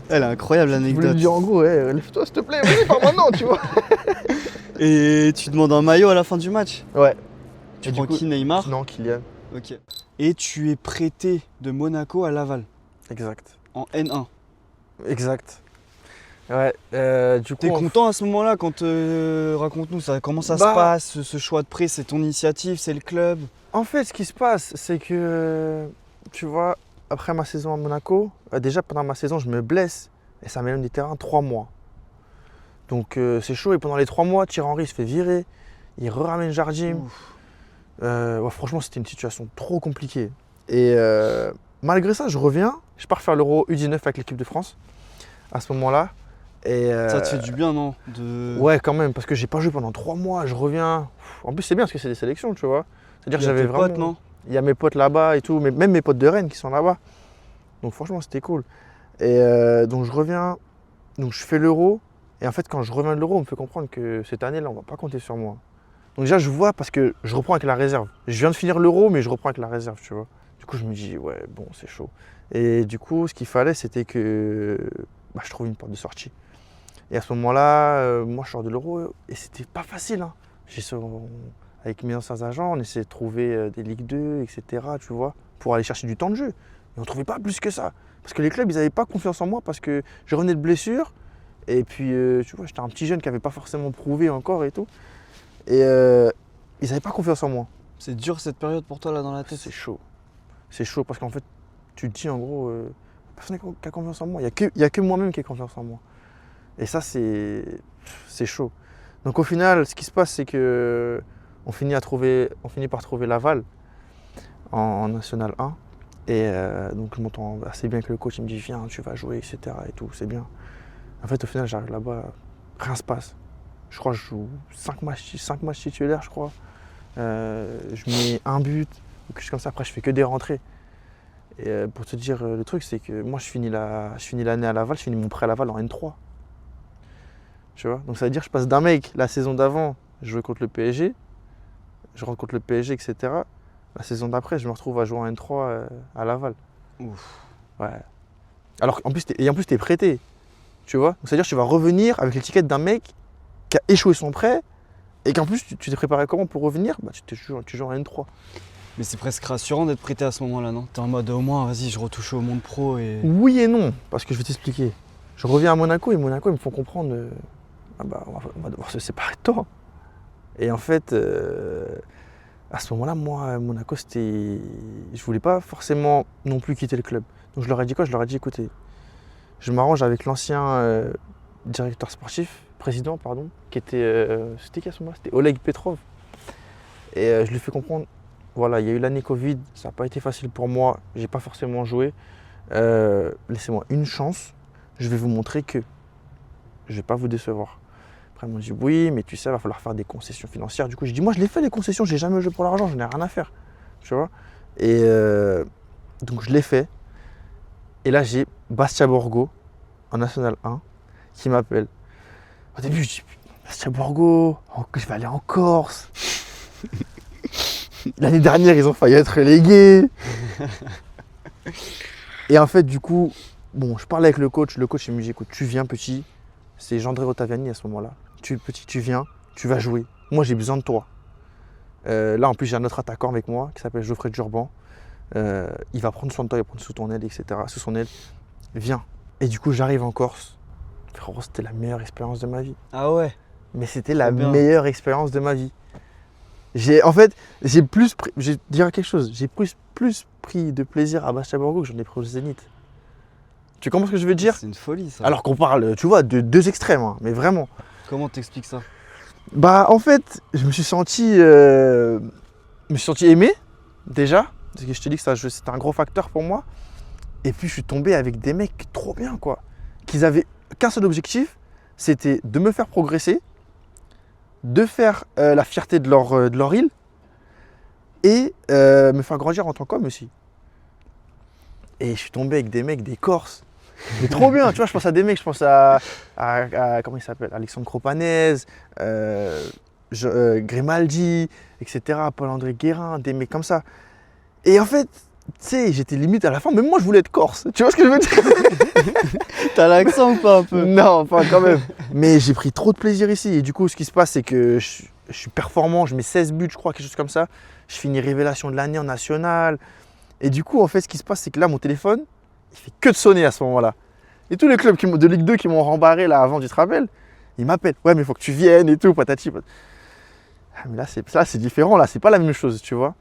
Elle est incroyable Je voulais l'anecdote. lui dire en gros, lève-toi s'il te plaît, vas-y, pars maintenant, tu vois. Et tu demandes un maillot à la fin du match? Ouais. Tu prends qui, Neymar? Non, Kylian. Ok. Et tu es prêté de Monaco à Laval Exact. en N1. Exact. Ouais, du coup... T'es content à ce moment-là quand raconte-nous ça, comment ça se passe, ce choix de prêt, c'est ton initiative, c'est le club? En fait, ce qui se passe, c'est que, tu vois, après ma saison à Monaco, déjà pendant ma saison, je me blesse et ça m'éloigne du terrain 3 mois. Donc c'est chaud et pendant les 3 mois, Thierry Henry se fait virer, il ramène Jardim. Ouais, franchement, c'était une situation trop compliquée. Et malgré ça, je reviens, je pars faire l'Euro U19 avec l'équipe de France à ce moment-là. Et ça te fait du bien, non Ouais, quand même, parce que j'ai pas joué pendant 3 mois, je reviens. En plus, c'est bien parce que c'est des sélections, tu vois. C'est-à-dire que j'avais vraiment. Potes, non? Il y a mes potes là-bas et tout, mais même mes potes de Rennes qui sont là-bas. Donc franchement, c'était cool. Et donc je reviens, donc je fais l'Euro. Et en fait, quand je reviens de l'Euro, on me fait comprendre que cette année-là, on va pas compter sur moi. Donc déjà, je vois parce que je reprends avec la réserve. Je viens de finir l'Euro, mais je reprends avec la réserve, tu vois. Du coup, je me dis, ouais, bon, c'est chaud. Et du coup, ce qu'il fallait, c'était que je trouve une porte de sortie. Et à ce moment-là, moi, je sors de l'Euro et c'était pas facile. Hein. Avec mes anciens agents, on essayait de trouver des Ligue 2, etc., tu vois, pour aller chercher du temps de jeu. Et on ne trouvait pas plus que ça. Parce que les clubs, ils n'avaient pas confiance en moi parce que je revenais de blessure. Et puis, tu vois, j'étais un petit jeune qui n'avait pas forcément prouvé encore et tout. Et ils n'avaient pas confiance en moi. C'est dur cette période pour toi là dans la tête? C'est chaud. C'est chaud parce qu'en fait, tu te dis en gros, personne qui a confiance en moi. Il n'y a que moi-même qui ai confiance en moi. Et ça, c'est chaud. Donc au final, ce qui se passe, c'est que on finit par trouver Laval en National 1. Et donc je m'entends assez bien avec le coach, il me dit viens, tu vas jouer, etc. et tout, c'est bien. En fait, au final, j'arrive là-bas, rien se passe. Je crois que je joue 5 matchs titulaires, je crois. Je mets un but, ou quelque chose comme ça. Après, je fais que des rentrées. Et pour te dire, le truc, c'est que moi, je finis l'année à Laval, je finis mon prêt à Laval en N3. Tu vois? Donc ça veut dire que je passe d'un mec, la saison d'avant, je jouais contre le PSG, je rentre contre le PSG, etc. La saison d'après, je me retrouve à jouer en N3 à Laval. Ouf. Ouais. Alors en plus, t'es prêté. Tu vois? Donc c'est-à-dire que tu vas revenir avec l'étiquette d'un mec qui a échoué son prêt et qu'en plus, tu t'es préparé comment pour revenir? Tu joues en N3. Mais c'est presque rassurant d'être prêté à ce moment-là, non? T'es en mode au moins, vas-y, je retouche au monde pro et... Oui et non, parce que je vais t'expliquer. Je reviens à Monaco et Monaco, ils me font comprendre on va devoir se séparer de toi. Et en fait, à ce moment-là, moi, Monaco, je voulais pas forcément non plus quitter le club. Donc je leur ai dit quoi? Je leur ai dit, écoutez, je m'arrange avec l'ancien directeur sportif, président, pardon, qui était... c'était qui à ce moment-là? C'était Oleg Petrov. Et je lui fais comprendre, voilà, il y a eu l'année Covid, ça n'a pas été facile pour moi, j'ai pas forcément joué. Laissez-moi une chance, je vais vous montrer que je vais pas vous décevoir. Après, ils m'ont dit oui, mais tu sais, il va falloir faire des concessions financières. Du coup, j'ai dit, moi, je l'ai fait les concessions, j'ai jamais joué pour l'argent, je n'ai rien à faire. Tu vois? Et donc, je l'ai fait. Et là, j'ai Bastia Borgo, en National 1, qui m'appelle. Au début, je dis, Bastia Borgo, je vais aller en Corse. L'année dernière, ils ont failli être relégués. Et en fait, du coup, bon, je parlais avec le coach il me dit, écoute, tu viens petit. C'est Jean-André Ottaviani à ce moment-là. Petit, tu viens, tu vas jouer. Moi, j'ai besoin de toi. Là, en plus, j'ai un autre attaquant avec moi qui s'appelle Geoffrey Durban. Il va prendre soin de toi, il va prendre sous ton aile, etc. Sous son aile. Viens. Et du coup, j'arrive en Corse. Frérot, c'était la meilleure expérience de ma vie. Ah ouais? Mais c'était la meilleure expérience de ma vie. J'ai dire quelque chose, j'ai plus pris de plaisir à Bastia Borgo que j'en ai pris au Zénith. Tu comprends ce que je veux dire? C'est une folie ça. Alors qu'on parle, tu vois, de deux extrêmes, hein, mais vraiment. Comment t'expliques ça? Bah en fait, je me suis senti aimé déjà, parce que je te dis que c'était un gros facteur pour moi. Et puis je suis tombé avec des mecs trop bien quoi, qu'ils avaient qu'un seul objectif, c'était de me faire progresser, de faire la fierté de leur île et me faire grandir en tant qu'homme aussi. Et je suis tombé avec des mecs, des Corses. Mais trop bien, tu vois, je pense à des mecs, je pense à comment il s'appelle, Alexandre Cropanèse, Grimaldi, etc., Paul-André Guérin, des mecs comme ça. Et en fait, tu sais, j'étais limite à la fin, même moi je voulais être corse, tu vois ce que je veux dire? T'as l'accent ou pas un peu? Non, pas quand même. Mais j'ai pris trop de plaisir ici, et du coup, ce qui se passe, c'est que je suis performant, je mets 16 buts, je crois, quelque chose comme ça. Je finis révélation de l'année en national. Et du coup, en fait, ce qui se passe, c'est que là, mon téléphone, il fait que de sonner à ce moment-là. Et tous les clubs de Ligue 2 qui m'ont rembarré là avant, tu te rappelles, ils m'appellent. Ouais, mais il faut que tu viennes et tout, patati. Ah, mais là, c'est différent, là, c'est pas la même chose, tu vois.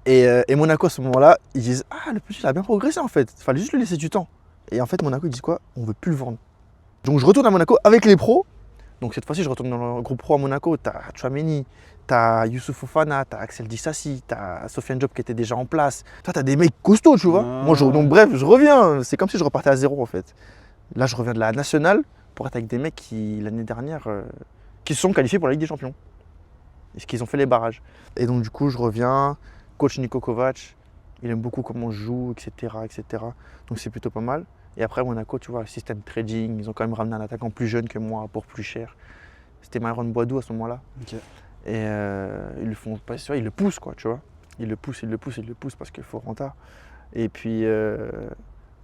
Et Monaco, à ce moment-là, ils disent « Ah, le petit, il a bien progressé en fait. Il fallait juste lui laisser du temps. » Et en fait, Monaco, ils disent quoi? On veut plus le vendre. Donc, je retourne à Monaco avec les pros. Donc, cette fois-ci, je retourne dans le groupe pro à Monaco. Tu as Tchouaméni, tu as Youssouf Fofana, tu as Axel Dissassi, tu as Sofiane Diop qui était déjà en place. Toi, tu as des mecs costauds, tu vois. Moi, donc, bref, je reviens. C'est comme si je repartais à zéro en fait. Là, je reviens de la nationale pour être avec des mecs qui, l'année dernière, qui se sont qualifiés pour la Ligue des Champions. Et qu'ils ont fait les barrages. Et donc, du coup, je reviens. Coach Niko Kovac, il aime beaucoup comment je joue, etc., etc. Donc c'est plutôt pas mal. Et après Monaco, tu vois, système trading, ils ont quand même ramené un attaquant plus jeune que moi pour plus cher. C'était Myron Boadou à ce moment-là. Okay. Et ils le font pas sûr, ils le poussent quoi, tu vois. Ils le poussent parce qu'il faut renta. Et puis,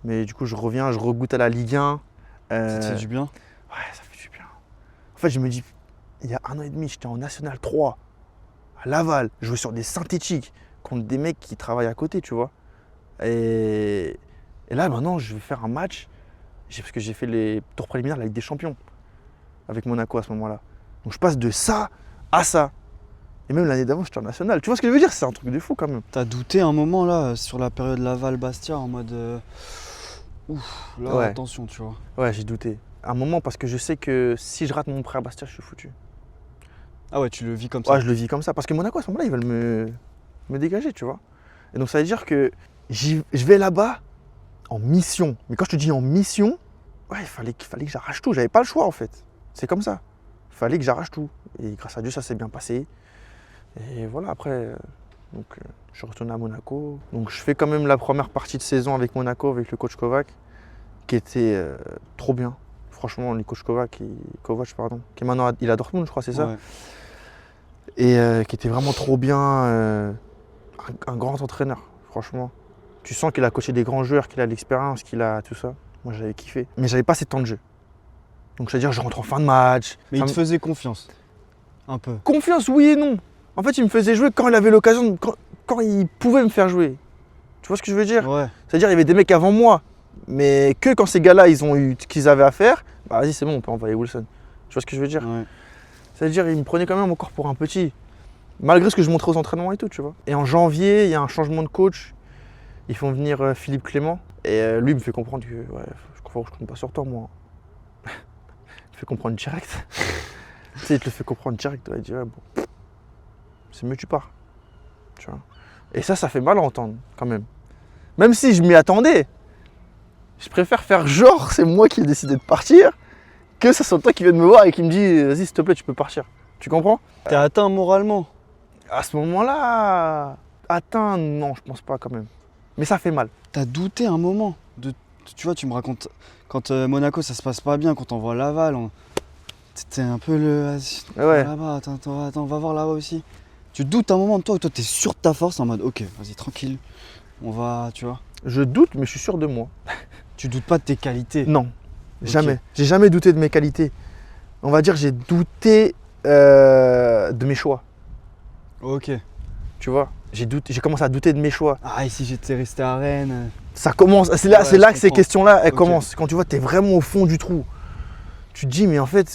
mais du coup je reviens, je regoute à la Ligue 1. Ça te fait du bien? Ouais, ça fait du bien. En fait, je me dis, il y a 1 an et demi, j'étais en National 3, à Laval, je jouais sur des synthétiques, contre des mecs qui travaillent à côté, tu vois. Et là, maintenant, je vais faire un match, parce que j'ai fait les tours préliminaires de la Ligue des Champions, avec Monaco à ce moment-là. Donc je passe de ça à ça. Et même l'année d'avant, j'étais en national. Tu vois ce que je veux dire? C'est un truc de fou quand même. T'as douté un moment là, sur la période Laval-Bastia, en mode... Ouf, là, ouais. Attention, tu vois. Ouais, j'ai douté. Un moment, parce que je sais que si je rate mon prêt à Bastia, je suis foutu. Ah ouais, tu le vis comme ça? Ouais, je le vis comme ça. Parce que Monaco, à ce moment-là, ils veulent me dégager, tu vois. Et donc ça veut dire que je vais là-bas en mission. Mais quand je te dis en mission, ouais, il fallait que j'arrache tout. J'avais pas le choix en fait. C'est comme ça. Il fallait que j'arrache tout. Et grâce à Dieu, ça s'est bien passé. Et voilà, après, je suis retourné à Monaco. Donc je fais quand même la première partie de saison avec Monaco, avec le coach Kovac, qui était trop bien. Franchement, le coach Kovac, qui est maintenant il est à Dortmund, je crois, c'est ça. Ouais. Et qui était vraiment trop bien. Un grand entraîneur, franchement. Tu sens qu'il a coaché des grands joueurs, qu'il a l'expérience, qu'il a tout ça. Moi, j'avais kiffé. Mais j'avais pas assez de temps de jeu. Donc, c'est-à-dire, je rentre en fin de match. Mais il te faisait confiance? Un peu? Confiance, oui et non. En fait, il me faisait jouer quand il avait l'occasion, quand il pouvait me faire jouer. Tu vois ce que je veux dire? Ouais. C'est-à-dire, il y avait des mecs avant moi. Mais que quand ces gars-là, ils ont eu ce qu'ils avaient à faire, bah vas-y, c'est bon, on peut envoyer Wilson. Tu vois ce que je veux dire? Ouais. C'est-à-dire, il me prenait quand même encore pour un petit. Malgré ce que je montrais aux entraînements et tout, tu vois. Et en janvier, il y a un changement de coach. Ils font venir Philippe Clément. Et lui, il me fait comprendre que ouais, je compte pas sur toi, moi. Il me fait comprendre direct. Tu sais, il te le fait comprendre direct. Il dit, ouais, bon, c'est mieux que tu pars. Tu vois. Et ça fait mal à entendre, quand même. Même si je m'y attendais. Je préfère faire genre, c'est moi qui ai décidé de partir, que ça soit toi qui vienne me voir et qui me dit, vas-y, s'il te plaît, tu peux partir. Tu comprends? T'es atteint moralement? À ce moment-là, atteint, non, je pense pas quand même. Mais ça fait mal. T'as douté un moment tu vois, tu me racontes, quand Monaco ça se passe pas bien, quand on voit Laval, c'était un peu le... Ouais. Là-bas, attends, on va voir là-bas aussi. Tu doutes un moment de toi, t'es sûr de ta force, en mode, ok, vas-y, tranquille, on va, tu vois. Je doute, mais je suis sûr de moi. Tu doutes pas de tes qualités? Non, Okay. jamais. J'ai jamais douté de mes qualités. On va dire j'ai douté de mes choix. Ok. Tu vois, j'ai commencé à douter de mes choix. Ah, et si j'étais resté à Rennes? Ça commence, c'est là, Ouais, que ces questions-là, elles Ok. commencent. Quand tu vois, tu es vraiment au fond du trou. Tu te dis, mais en fait,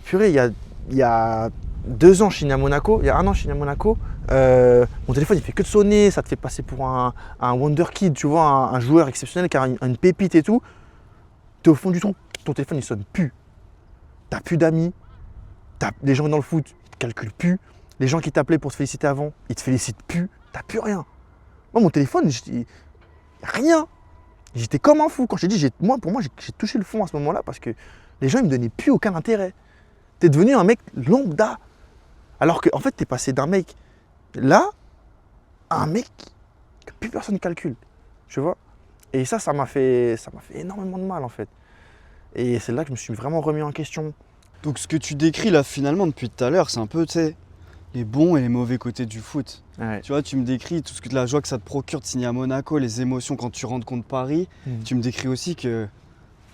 purée, il y a 2 ans, je suis né à Monaco. Il y a 1 an, je suis né à Monaco. Mon téléphone, il fait que de sonner. Ça te fait passer pour un wonder kid, tu vois, un joueur exceptionnel qui a une pépite et tout. Tu es au fond du trou. Ton téléphone, il sonne plus. Tu n'as plus d'amis. Les gens dans le foot, ils te calculent plus. Les gens qui t'appelaient pour te féliciter avant, ils te félicitent plus. T'as plus rien. Moi, mon téléphone, rien. J'étais comme un fou. Quand je t'ai dit, pour moi, j'ai touché le fond à ce moment-là parce que les gens, ils me donnaient plus aucun intérêt. T'es devenu un mec lambda. Alors qu'en fait, t'es passé d'un mec là à un mec que plus personne ne calcule. Tu vois? Et ça m'a fait énormément de mal en fait. Et c'est là que je me suis vraiment remis en question. Donc ce que tu décris là finalement depuis tout à l'heure, c'est un peu, tu sais, les bons et les mauvais côtés du foot. Ouais. Tu vois, tu me décris tout ce que la joie que ça te procure de signer à Monaco, les émotions quand tu rentres contre Paris. Tu me décris aussi que,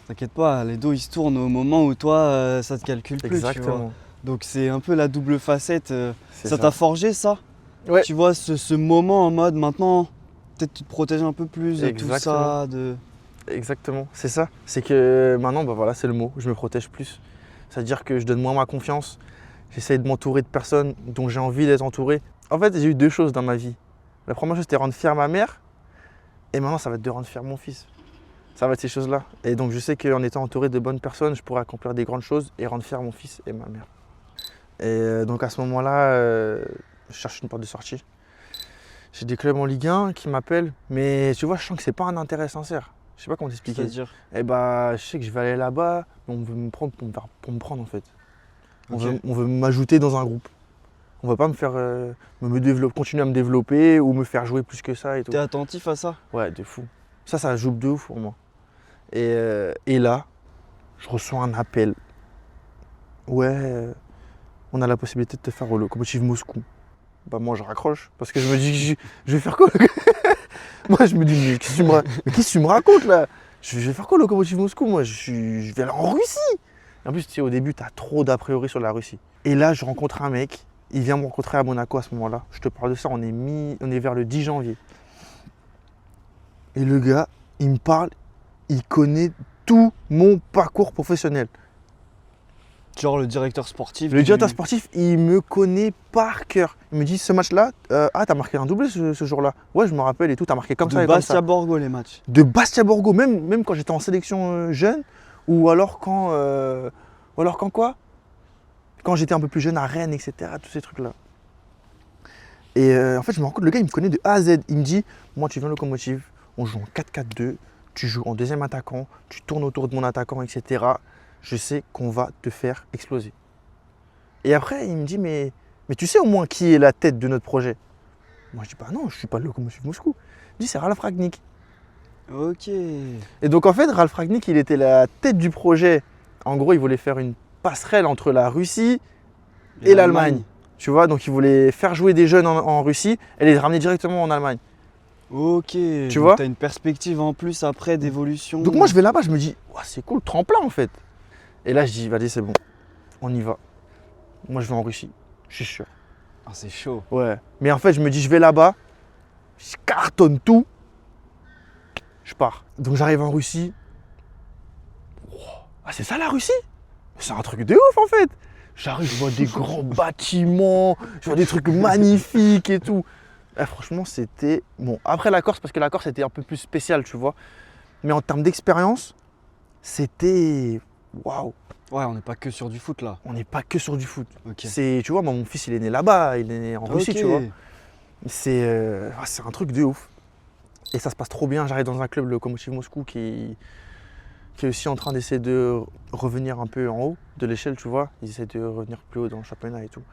t'inquiète pas, les dos ils se tournent au moment où toi ça te calcule plus. Exactement. Tu vois. Donc c'est un peu la double facette. C'est Ça t'a forgé ça? Ouais. Tu vois, ce moment en mode maintenant, peut-être tu te protèges un peu plus de tout Exactement. ça. Exactement, c'est ça. C'est que maintenant, bah voilà, c'est le mot, je me protège plus. C'est-à-dire que je donne moins ma confiance. J'essaye de m'entourer de personnes dont j'ai envie d'être entouré. En fait, j'ai eu 2 choses dans ma vie. La première chose, c'était rendre fier ma mère. Et maintenant, ça va être de rendre fier mon fils. Ça va être ces choses-là. Et donc, je sais qu'en étant entouré de bonnes personnes, je pourrai accomplir des grandes choses et rendre fier mon fils et ma mère. Et donc, à ce moment-là, je cherche une porte de sortie. J'ai des clubs en Ligue 1 qui m'appellent. Mais tu vois, je sens que c'est pas un intérêt sincère. Je sais pas comment t'expliquer. C'est-à-dire? Et bah, je sais que je vais aller là-bas, mais on veut me prendre pour me prendre en fait. On veut m'ajouter dans un groupe. On va pas me faire continuer à me développer ou me faire jouer plus que ça et tout. T'es attentif à ça? Ouais, de fou. Ça joue de ouf pour moi. Et là, je reçois un appel. Ouais, on a la possibilité de te faire au Lokomotiv Moscou. Bah moi je raccroche parce que je me dis je vais faire quoi? Moi je me dis mais qu'est-ce que tu me racontes là? Je vais faire quoi le Lokomotiv Moscou? Moi je vais aller en Russie. Et en plus tu sais au début tu as trop d'a priori sur la Russie. Et là je rencontre un mec, il vient me rencontrer à Monaco à ce moment-là. Je te parle de ça, on est vers le 10 janvier. Et le gars, il me parle, il connaît tout mon parcours professionnel. Genre le directeur sportif. Le directeur sportif, il me connaît par cœur. Il me dit ce match-là, t'as marqué un doublé ce jour-là. Ouais, je me rappelle et tout, t'as marqué comme ça et comme ça. De Bastia Borgo les matchs. De Bastia Borgo, même quand j'étais en sélection jeune, ou alors quand quoi? Quand j'étais un peu plus jeune à Rennes, etc. Tous ces trucs-là. Et en fait, je me rends compte, le gars, il me connaît de A à Z. Il me dit, moi, tu viens Lokomotiv, on joue en 4-4-2, tu joues en deuxième attaquant, tu tournes autour de mon attaquant, etc. Je sais qu'on va te faire exploser. Et après, il me dit, mais tu sais au moins qui est la tête de notre projet? Moi, je dis, bah non, je ne suis pas le Lokomotiv Moscou. Il dit, c'est Ralf Rangnick. Ok. Et donc, en fait, Ralf Rangnick, il était la tête du projet. En gros, il voulait faire une passerelle entre la Russie et l'Allemagne. Tu vois, donc il voulait faire jouer des jeunes en Russie et les ramener directement en Allemagne. Ok. Tu vois? Tu as une perspective en plus après d'évolution. Donc moi, je vais là-bas, je me dis, oh, c'est cool, tremplin en fait. Et là, je dis, vas-y, c'est bon, on y va. Moi, je vais en Russie, je suis sûr. Ah, c'est chaud. Ouais. Mais en fait, je me dis, je vais là-bas, je cartonne tout, je pars. Donc j'arrive en Russie. Wow. Ah, c'est ça la Russie? C'est un truc de ouf en fait. J'arrive, je vois des grands bâtiments, je vois des trucs magnifiques et tout. Et franchement, c'était bon. Après la Corse, parce que la Corse était un peu plus spéciale, tu vois. Mais en termes d'expérience, c'était waouh. Ouais, on n'est pas que sur du foot là. On n'est pas que sur du foot. Ok. Tu vois, mon fils, il est né là-bas, il est né en Russie, tu vois. C'est un truc de ouf. Et ça se passe trop bien. J'arrive dans un club, le Lokomotiv Moscou, qui est aussi en train d'essayer de revenir un peu en haut de l'échelle, tu vois. Ils essaient de revenir plus haut dans le championnat et tout.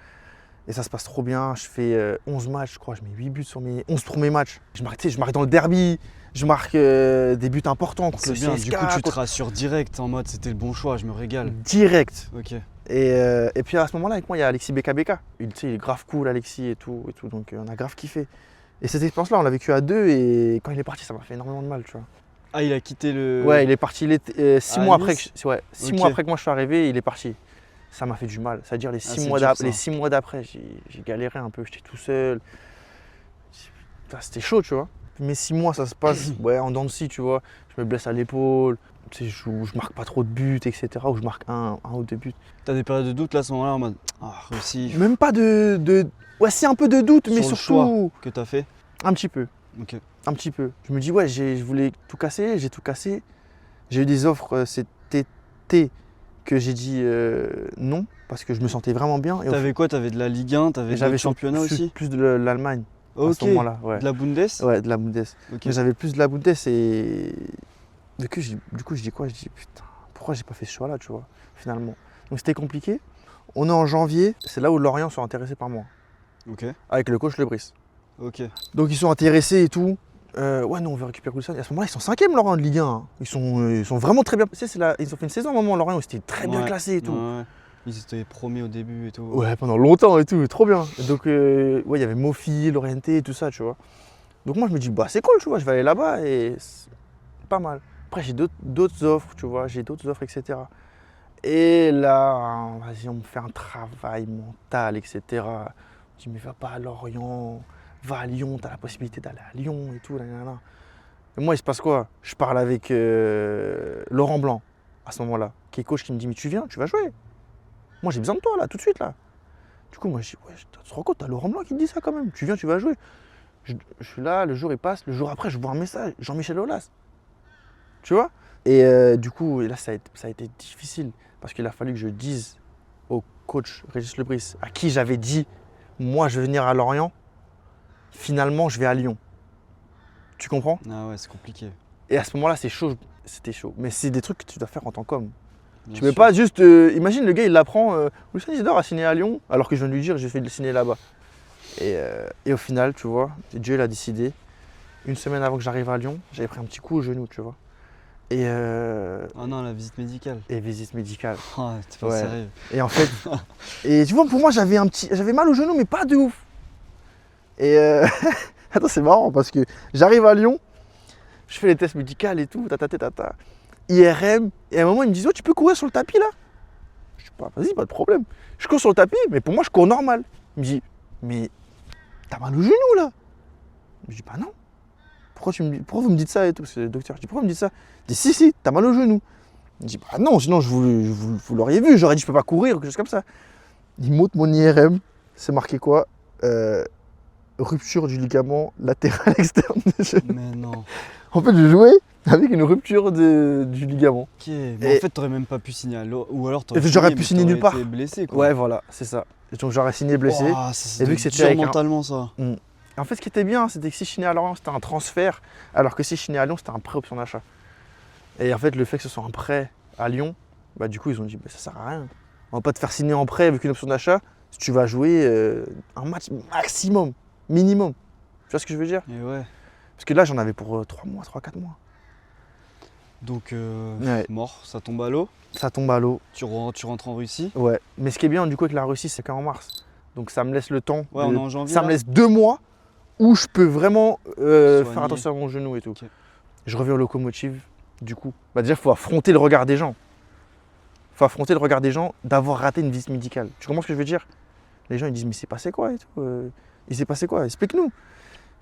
Et ça se passe trop bien. Je fais 11 matchs, je crois. Je mets 8 buts sur mes 11 premiers matchs. Je marque dans le derby. Je marque des buts importants contre le C'est bien, CSKA. du coup tu te rassures direct en mode c'était le bon choix, je me régale. Direct. Ok. Et puis à ce moment-là, avec moi, il y a Alexis BKBK. Il est grave cool, Alexis et tout. Donc on a grave kiffé. Et cette expérience-là, on l'a vécue à 2 et quand il est parti, ça m'a fait énormément de mal, tu vois. Ah, il a quitté le... Ouais, il est parti 6 mois après Ok. mois après que moi je suis arrivé, il est parti. Ça m'a fait du mal. C'est-à-dire les 6 mois d'après, j'ai galéré un peu, j'étais tout seul. C'était chaud, tu vois. Mais 6 mois, ça se passe en dents de scie, tu vois. Je me blesse à l'épaule, tu sais, je marque pas trop de buts, etc. Ou je marque un ou 2 buts. T'as des périodes de doute là à ce moment-là en mode Russie. Même pas de... Ouais, c'est un peu de doute, mais Sur le surtout... choix que t'as fait. Un petit peu. Ok. Un petit peu. Je me dis, ouais, je voulais tout casser, j'ai tout cassé. J'ai eu des offres cet été que j'ai dit non, parce que je me sentais vraiment bien. T'avais quoi? T'avais de la Ligue 1, t'avais j'avais le championnat aussi? plus de l'Allemagne à ce Ok, moment-là. Ouais. de la Bundes? Ouais, de la Bundes. Ok. Mais j'avais plus de la Bundes et du coup, je dis quoi? Je dis putain, pourquoi j'ai pas fait ce choix-là, tu vois, finalement. Donc c'était compliqué. On est en janvier, c'est là où Lorient sont intéressés par moi, Ok, avec le coach Lebris. ok. Donc ils sont intéressés et tout. Ouais, nous on veut récupérer Wilson. Et à ce moment-là, ils sont 5e Lorient de Ligue 1. Hein. Ils sont vraiment très bien. Tu sais, ils ont fait une saison à un moment Lorient où c'était très bien Ouais, classé et tout. ouais. Ils étaient premiers au début et tout. Ouais, pendant longtemps et tout, trop bien. Donc, ouais, il y avait Mofi, Lorienté et tout ça, tu vois. Donc, moi, je me dis, bah, c'est cool, tu vois, je vais aller là-bas et c'est pas mal. Après, j'ai d'autres offres, tu vois, etc. Et là, vas-y, on me fait un travail mental, etc. Je dis, mais va pas à Lorient, va à Lyon, t'as la possibilité d'aller à Lyon et tout, là. Et moi, il se passe quoi? Je parle avec Laurent Blanc, à ce moment-là, qui est coach, qui me dit, mais tu viens, tu vas jouer. Moi, j'ai besoin de toi, là, tout de suite, là. Du coup, moi, je dis, ouais, tu te rends compte, t'as Laurent Blanc qui te dit ça quand même. Tu viens, tu vas jouer. Je suis là, le jour, il passe. Le jour après, je vois un message, Jean-Michel Aulas. Tu vois? Et du coup, là, ça a été difficile. Parce qu'il a fallu que je dise au coach Régis Lebris, à qui j'avais dit, moi, je vais venir à Lorient. Finalement, je vais à Lyon. Tu comprends? Ah ouais, c'est compliqué. Et à ce moment-là, c'est chaud. C'était chaud. Mais c'est des trucs que tu dois faire en tant qu'homme. Bien Tu peux sûr. pas juste. Imagine le gars, il l'apprend. Wilson Isidore a signé à Lyon, alors que je viens de lui dire, j'ai fait le signer là-bas. Et au final, tu vois, Dieu l'a décidé. Une semaine avant que j'arrive à Lyon, j'avais pris un petit coup au genou, tu vois. Et Ah non, la visite médicale. visite médicale. Ah, t'es pas Ouais. sérieux. Et en fait, et tu vois, pour moi, j'avais mal au genou, mais pas de ouf. Et attends, c'est marrant parce que j'arrive à Lyon, je fais les tests médicaux et tout, tata. IRM, et à un moment, ils me disent, oh, tu peux courir sur le tapis là? Je dis, bah, vas-y, pas de problème. Je cours sur le tapis, mais pour moi, je cours normal. Il me dit, mais t'as mal au genou là? Je dis, bah non. Pourquoi vous me dites ça et tout? C'est le docteur. Je dis, pourquoi vous me dites ça? Il dit, si, t'as mal au genou. Je dis, bah non, sinon vous l'auriez vu, j'aurais dit, je peux pas courir ou quelque chose comme ça. Il monte mon IRM, c'est marqué quoi? Rupture du ligament latéral externe du genou. Mais non. En fait, je jouais avec une rupture du ligament. Ok, mais en fait, t'aurais même pas pu signer à ou alors J'aurais pu signer nulle part. été blessé, quoi. Ouais, voilà, c'est ça. Et donc j'aurais signé blessé. Ouah, ça Et vu doit que être c'était dur avec mentalement, ça. En fait, ce qui était bien, c'était que si je signais à Lorient, c'était un transfert, alors que si je signais à Lyon, c'était un prêt option d'achat. Et en fait, le fait que ce soit un prêt à Lyon, bah du coup, ils ont dit, bah, ça sert à rien. On va pas te faire signer en prêt avec une option d'achat si tu vas jouer un match maximum, minimum. Tu vois ce que je veux dire? Et ouais. Parce que là, j'en avais pour 3 mois, 3-4 mois. Donc, Ouais. mort, ça tombe à l'eau. Ça tombe à l'eau. Tu rentres en Russie. Ouais. Mais ce qui est bien, du coup, avec la Russie, c'est qu'en mars. Donc ça me laisse le temps. Ouais, on est en janvier. Ça me là. laisse 2 mois où je peux vraiment Soigner. faire attention à mon genou et tout. Ok. Je reviens au Locomotive, du coup. Bah déjà, il faut affronter le regard des gens. Il faut affronter le regard des gens d'avoir raté une visite médicale. Tu comprends ce que je veux dire? Les gens, ils disent, mais c'est passé quoi et tout il s'est passé quoi? Explique-nous.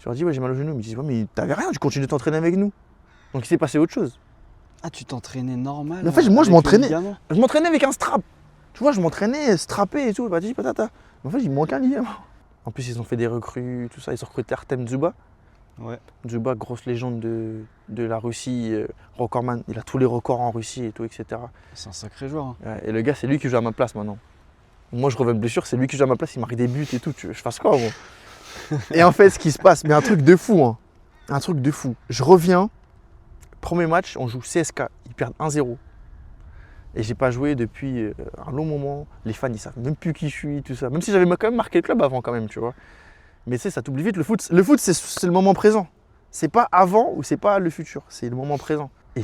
Je leur dis, ouais, j'ai mal au genou. Ils me disent, ouais, mais t'avais rien, tu continues de t'entraîner avec nous. Donc il s'est passé autre chose. Ah, tu t'entraînais normal? Mais en fait, moi, je avec le m'entraînais. ligament. Je m'entraînais avec un strap. Tu vois, je m'entraînais strappé et tout, patati patata. Mais en fait, il me manque un ligament. En plus, ils ont fait des recrues, tout ça. Ils ont recruté Artem Dzyuba. Ouais. Dzyuba, grosse légende de la Russie, recordman. Il a tous les records en Russie et tout, etc. C'est un sacré joueur. Hein. Ouais, et le gars, c'est lui qui joue à ma place maintenant. Moi, je reviens de blessure, c'est lui qui joue à ma place, il marque des buts et tout. Je fasse quoi, moi? Et en fait, ce qui se passe, mais un truc de fou, hein. Un truc de fou. Je reviens, premier match, on joue CSK, ils perdent 1-0. Et j'ai pas joué depuis un long moment. Les fans, ils savent même plus qui je suis, tout ça. Même si j'avais quand même marqué le club avant, quand même, tu vois. Mais tu sais, ça t'oublie vite. Le foot, c'est le moment présent. C'est pas avant ou c'est pas le futur. C'est le moment présent. Et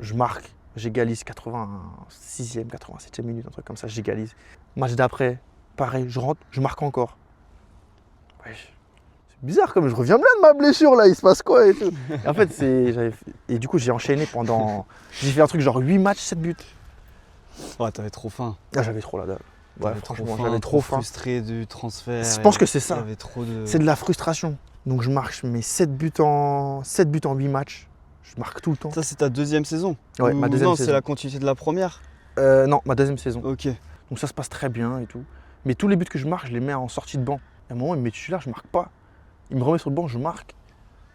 je marque, j'égalise 86e, 87e minute, un truc comme ça, j'égalise. Match d'après, pareil, je rentre, je marque encore. Ouais, c'est bizarre, comme je reviens bien de ma blessure là, il se passe quoi et tout. Et en fait, et du coup, j'ai enchaîné pendant. J'ai fait un truc genre 8 matchs, 7 buts. Ouais, t'avais trop faim. Ah, j'avais trop la dalle. Ouais, T'avais franchement, faim, j'avais trop faim. frustré du transfert. Je pense que c'est ça. T'avais trop de. C'est de la frustration. Donc je marque mes 7 buts en 8 matchs. Je marque tout le temps. Ça, c'est ta deuxième saison? Ouais, Ou ma deuxième non, saison. c'est la continuité de la première? Non, ma deuxième saison. Ok. Donc ça se passe très bien et tout. Mais tous les buts que je marque, je les mets en sortie de banc. À un moment, il me met titulaire, je marque pas. Il me remet sur le banc, je marque.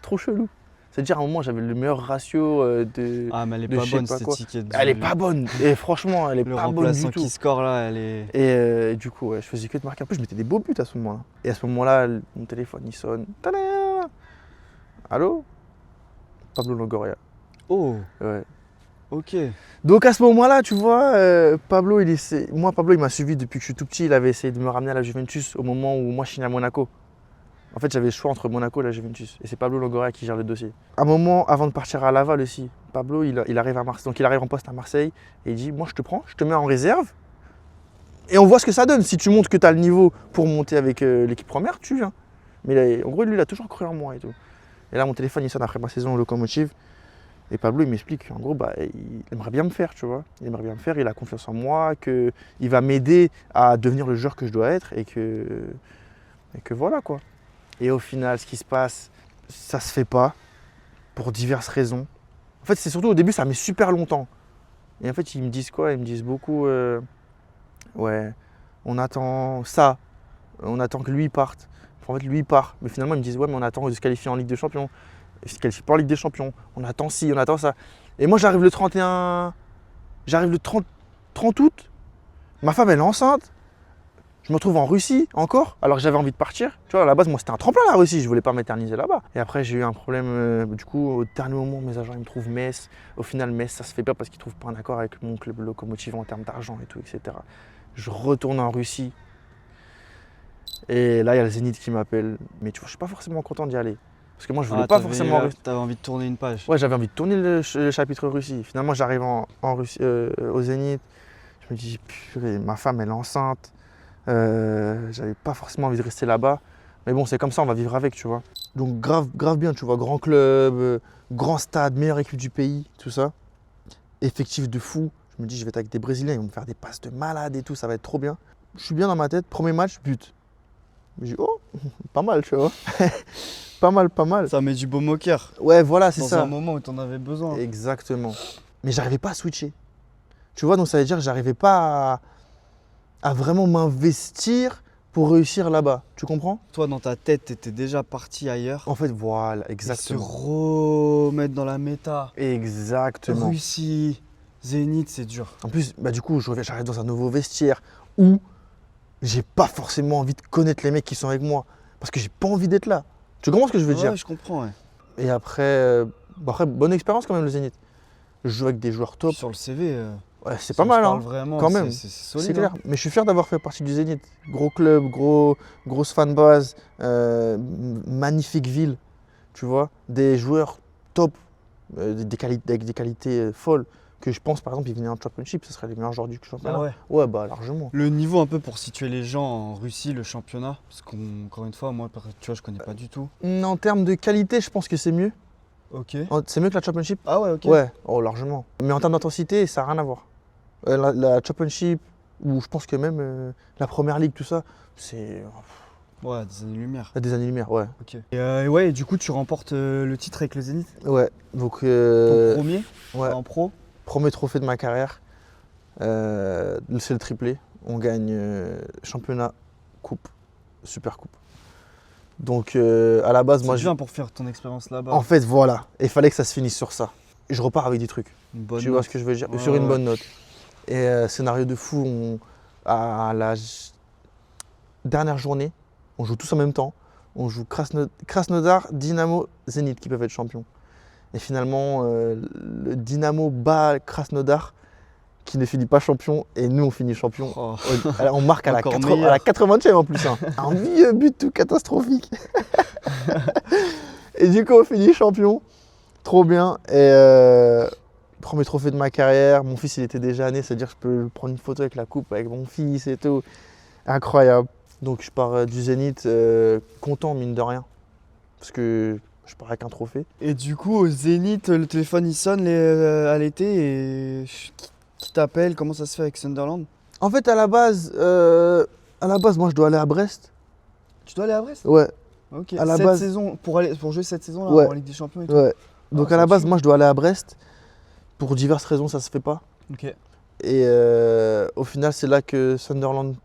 Trop chelou. C'est-à-dire, à un moment, j'avais le meilleur ratio de. Ah, mais elle est de pas je sais bonne pas cette quoi. ticket. Elle est pas bonne. Et franchement, elle est Le pas bonne du remplaçant tout. qui score là, elle est. Et du coup, ouais, je faisais que de marquer. En plus, je mettais des beaux buts à ce moment-là. Et à ce moment-là, mon téléphone, il sonne. Tadam! Allô? Pablo Longoria. Oh, Ouais. ok. Donc à ce moment-là, tu vois, Pablo, Pablo, il m'a suivi depuis que je suis tout petit. Il avait essayé de me ramener à la Juventus au moment où moi, je signais à Monaco. En fait, j'avais le choix entre Monaco et la Juventus. Et c'est Pablo Longoria qui gère le dossier. Un moment, avant de partir à Laval aussi, Pablo, il arrive à Marseille. Donc il arrive en poste à Marseille et il dit, moi, je te prends, je te mets en réserve. Et on voit ce que ça donne. Si tu montres que tu as le niveau pour monter avec l'équipe première, tu viens. Mais là, en gros, lui, il a toujours cru en moi et tout. Et là, mon téléphone, il sonne après ma saison au Locomotive. Et Pablo, il m'explique qu'en gros, il aimerait bien me faire, tu vois. Il aimerait bien me faire, il a confiance en moi, qu'il va m'aider à devenir le joueur que je dois être et que voilà, quoi. Et au final, ce qui se passe, ça se fait pas pour diverses raisons. En fait, c'est surtout au début, ça met super longtemps. Et en fait, ils me disent quoi? Ils me disent beaucoup, ouais, on attend ça, on attend que lui parte. En fait, lui, il part. Mais finalement, ils me disent, ouais, mais on attend de se qualifier en Ligue des Champions. Il se qualifie pas en Ligue des Champions. On attend ci, on attend ça. Et moi, j'arrive le 30 août. Ma femme, elle est enceinte. Je me retrouve en Russie encore, alors que j'avais envie de partir. Tu vois, à la base, moi, c'était un tremplin la Russie. Je voulais pas m'éterniser là-bas. Et après, j'ai eu un problème. Du coup, au dernier moment, mes agents, ils me trouvent Metz. Au final, Metz, ça se fait pas parce qu'ils trouvent pas un accord avec mon club Locomotive en termes d'argent et tout, etc. Je retourne en Russie. Et là, il y a le Zénith qui m'appelle. Mais tu vois, je suis pas forcément content d'y aller. Parce que moi, je voulais pas forcément. T'avais envie de tourner une page. Ouais, j'avais envie de tourner le chapitre Russie. Finalement, j'arrive en Russie, au Zénith. Je me dis, purée, ma femme, elle est enceinte. J'avais pas forcément envie de rester là-bas. Mais bon, c'est comme ça, on va vivre avec, tu vois. Donc, grave bien, tu vois. Grand club, grand stade, meilleure équipe du pays, tout ça. Effectif de fou. Je me dis, je vais être avec des Brésiliens, ils vont me faire des passes de malade et tout, ça va être trop bien. Je suis bien dans ma tête. Premier match, but. Je me dis, oh, pas mal, tu vois. Pas mal. Ça met du baume au cœur. Ouais, voilà, c'est ça. Dans un moment où t'en avais besoin. Exactement. Mais j'arrivais pas à switcher. Tu vois, donc ça veut dire que j'arrivais pas à vraiment m'investir pour réussir là-bas. Tu comprends? Toi, dans ta tête, t'étais déjà parti ailleurs. En fait, voilà, exactement. Se remettre dans la méta. Exactement. Russie, Zénith, c'est dur. En plus, du coup, j'arrive dans un nouveau vestiaire où j'ai pas forcément envie de connaître les mecs qui sont avec moi. Parce que j'ai pas envie d'être là. Tu comprends ce que je veux dire? Ouais, je comprends, ouais. Et après, bonne expérience quand même le Zénith. Je joue avec des joueurs top. Sur le CV, ouais, c'est pas mal, hein. Vraiment, quand même. C'est solide. C'est clair. Hein. Mais je suis fier d'avoir fait partie du Zénith. Gros club, grosse fanbase, magnifique ville, tu vois. Des joueurs top, avec des qualités folles. Que je pense, par exemple, ils venaient en Championship, ce serait les meilleurs joueurs du championnat. Ah ouais. Ouais, bah largement. Le niveau un peu pour situer les gens en Russie, le championnat, parce qu'encore une fois, moi, tu vois, je connais pas du tout. En termes de qualité, je pense que c'est mieux. Ok. C'est mieux que la Championship. Ah ouais, ok. Ouais, oh, largement. Mais en termes d'intensité, ça n'a rien à voir. La Championship, ou je pense que même la Première Ligue, tout ça, c'est... Ouais, des années-lumière. Des années-lumière, ouais. Ok. Et ouais, et du coup, tu remportes le titre avec le Zénith. Ouais, donc... Ton premier ouais. En pro. Premier trophée de ma carrière, c'est le triplé. On gagne championnat, coupe, super coupe. Donc à la base, moi C'est bien pour faire ton expérience là-bas. En fait, voilà. Il fallait que ça se finisse sur ça. Et je repars avec des trucs. Une bonne tu note. vois ce que je veux dire? Ouais, sur une ouais. bonne note. Et scénario de fou, à la dernière journée, on joue tous en même temps. On joue Krasnodar, Dynamo, Zénith qui peuvent être champions. Et finalement, le Dynamo bat Krasnodar qui ne finit pas champion et nous on finit champion. Oh. On marque à la Encore 80e en plus. Hein. Un vieux but tout catastrophique. Et du coup on finit champion. Trop bien. Et premier trophée de ma carrière. Mon fils il était déjà né, c'est-à-dire que je peux prendre une photo avec la coupe avec mon fils et tout. Incroyable. Donc je pars du Zénith content mine de rien. Parce que je pars avec un trophée. Et du coup, au Zénith, le téléphone il sonne à l'été et qui t'appelle? Comment ça se fait avec Sunderland? En fait, à la base, moi je dois aller à Brest. Tu dois aller à Brest? Ouais. Ok. À la base, saison, pour jouer cette saison-là ouais. en Ligue des Champions et tout. Ouais. Donc Ah, à la base, chaud. moi je dois aller à Brest. Pour diverses raisons, ça se fait pas. Ok. Et au final, c'est là que Sunderland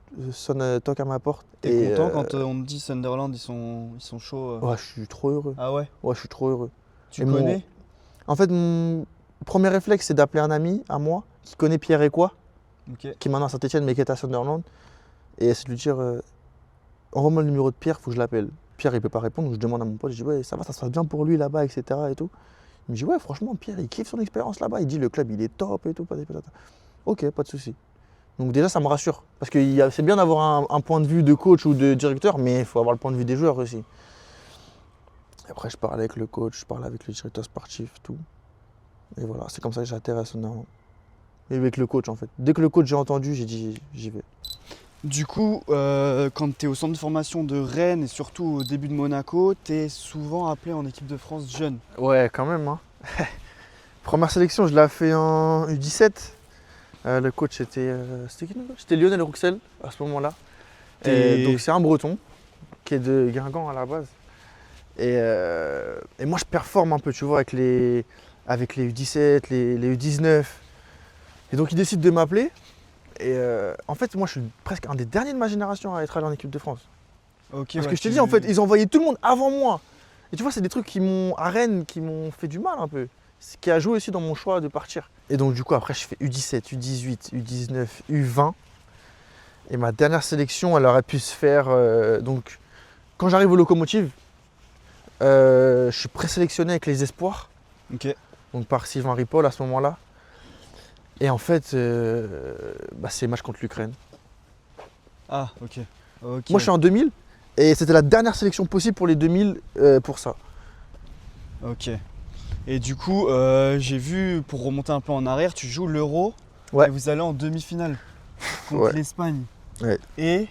toque à ma porte. T'es content quand on te dit Sunderland, ils sont chauds Ouais, je suis trop heureux. Ah ouais? Ouais, je suis trop heureux. Tu connais? En fait, mon premier réflexe, c'est d'appeler un ami à moi qui connaît Pierre Ecois, qui est maintenant à Saint-Etienne mais qui est à Sunderland. Et c'est de lui dire envoie-moi le numéro de Pierre, il faut que je l'appelle. Pierre, il peut pas répondre, donc je demande à mon pote, je dis ouais, ça va, ça se passe bien pour lui là-bas, etc. Et tout. Il me dit ouais, franchement, Pierre, il kiffe son expérience là-bas. Il dit le club, il est top et tout. Ok, pas de souci. Donc déjà, ça me rassure. Parce que c'est bien d'avoir un point de vue de coach ou de directeur, mais il faut avoir le point de vue des joueurs aussi. Et après, je parle avec le coach, je parle avec le directeur sportif, tout. Et voilà, c'est comme ça que j'ai atterri à Sunderland. Et avec le coach, en fait. Dès que le coach j'ai entendu, j'ai dit j'y vais. Du coup, quand tu es au centre de formation de Rennes et surtout au début de Monaco, tu es souvent appelé en équipe de France jeune. Ouais, quand même. Hein. Première sélection, je l'ai fait en U17. Le coach, c'était qui le coach? C'était Lionel Rouxel à ce moment-là. Donc c'est un Breton qui est de Guingamp à la base. Et moi, je performe un peu, tu vois, avec les U17, les U19. Et donc, il décide de m'appeler. Et en fait, moi, je suis presque un des derniers de ma génération à être allé en équipe de France. Parce que je te dis, en fait, ils envoyaient tout le monde avant moi. Et tu vois, c'est des trucs à Rennes qui m'ont fait du mal un peu. Ce qui a joué aussi dans mon choix de partir. Et donc, du coup, après, je fais U17, U18, U19, U20. Et ma dernière sélection, elle aurait pu se faire. Donc, quand j'arrive au Locomotive, je suis présélectionné avec les espoirs. Donc, par Sylvain Ripoll à ce moment-là. Et en fait, c'est match contre l'Ukraine. Ah, ok. Moi, je suis en 2000 et c'était la dernière sélection possible pour les 2000 pour ça. Ok. Et du coup, j'ai vu, pour remonter un peu en arrière, tu joues l'Euro et vous allez en demi-finale contre l'Espagne. Ouais. Et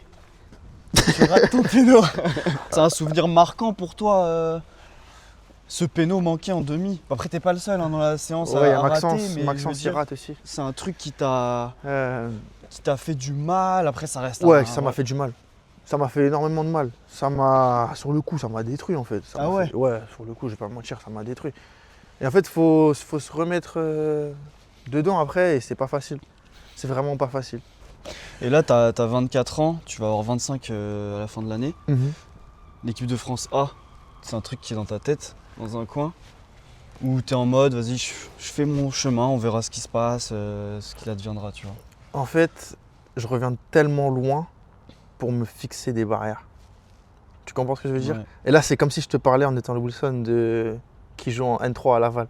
tu rates ton péno. C'est un souvenir marquant pour toi, ce péno manqué en demi. Après, t'es pas le seul dans la séance à rater. Maxence y rate aussi. C'est un truc qui t'a fait du mal. Après, ça reste. Ouais, ça m'a fait du mal. Ça m'a fait énormément de mal. Sur le coup, ça m'a détruit en fait. Ouais. Ouais, sur le coup, je vais pas me mentir, ça m'a détruit. Et en fait, faut se remettre dedans après et c'est pas facile. C'est vraiment pas facile. Et là, t'as 24 ans, tu vas avoir 25 à la fin de l'année. L'équipe de France A, c'est un truc qui est dans ta tête, dans un coin, où t'es en mode, vas-y, je fais mon chemin, on verra ce qui se passe, ce qu'il adviendra, tu vois. En fait, je reviens tellement loin pour me fixer des barrières. Tu comprends ce que je veux dire? Ouais. Et là, c'est comme si je te parlais en étant le Wilson qui joue en N3 à Laval.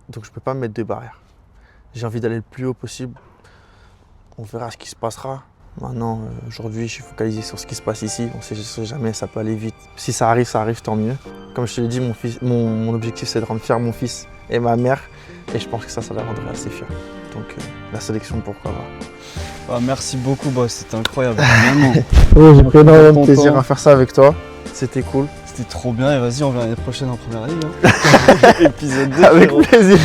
Donc je peux pas me mettre de barrières. J'ai envie d'aller le plus haut possible. On verra ce qui se passera. Maintenant, aujourd'hui, je suis focalisé sur ce qui se passe ici. On sait jamais, ça peut aller vite. Si ça arrive, tant mieux. Comme je te l'ai dit, mon objectif, c'est de rendre fier mon fils et ma mère. Et je pense que ça les rendrait assez fiers. Donc la sélection, pourquoi pas. Merci beaucoup, boss, c'était incroyable. J'ai pris énormément de plaisir à faire ça avec toi. C'était cool. C'était trop bien et vas-y, on verra l'année prochaine en première ligue. Épisode 2. Avec plaisir.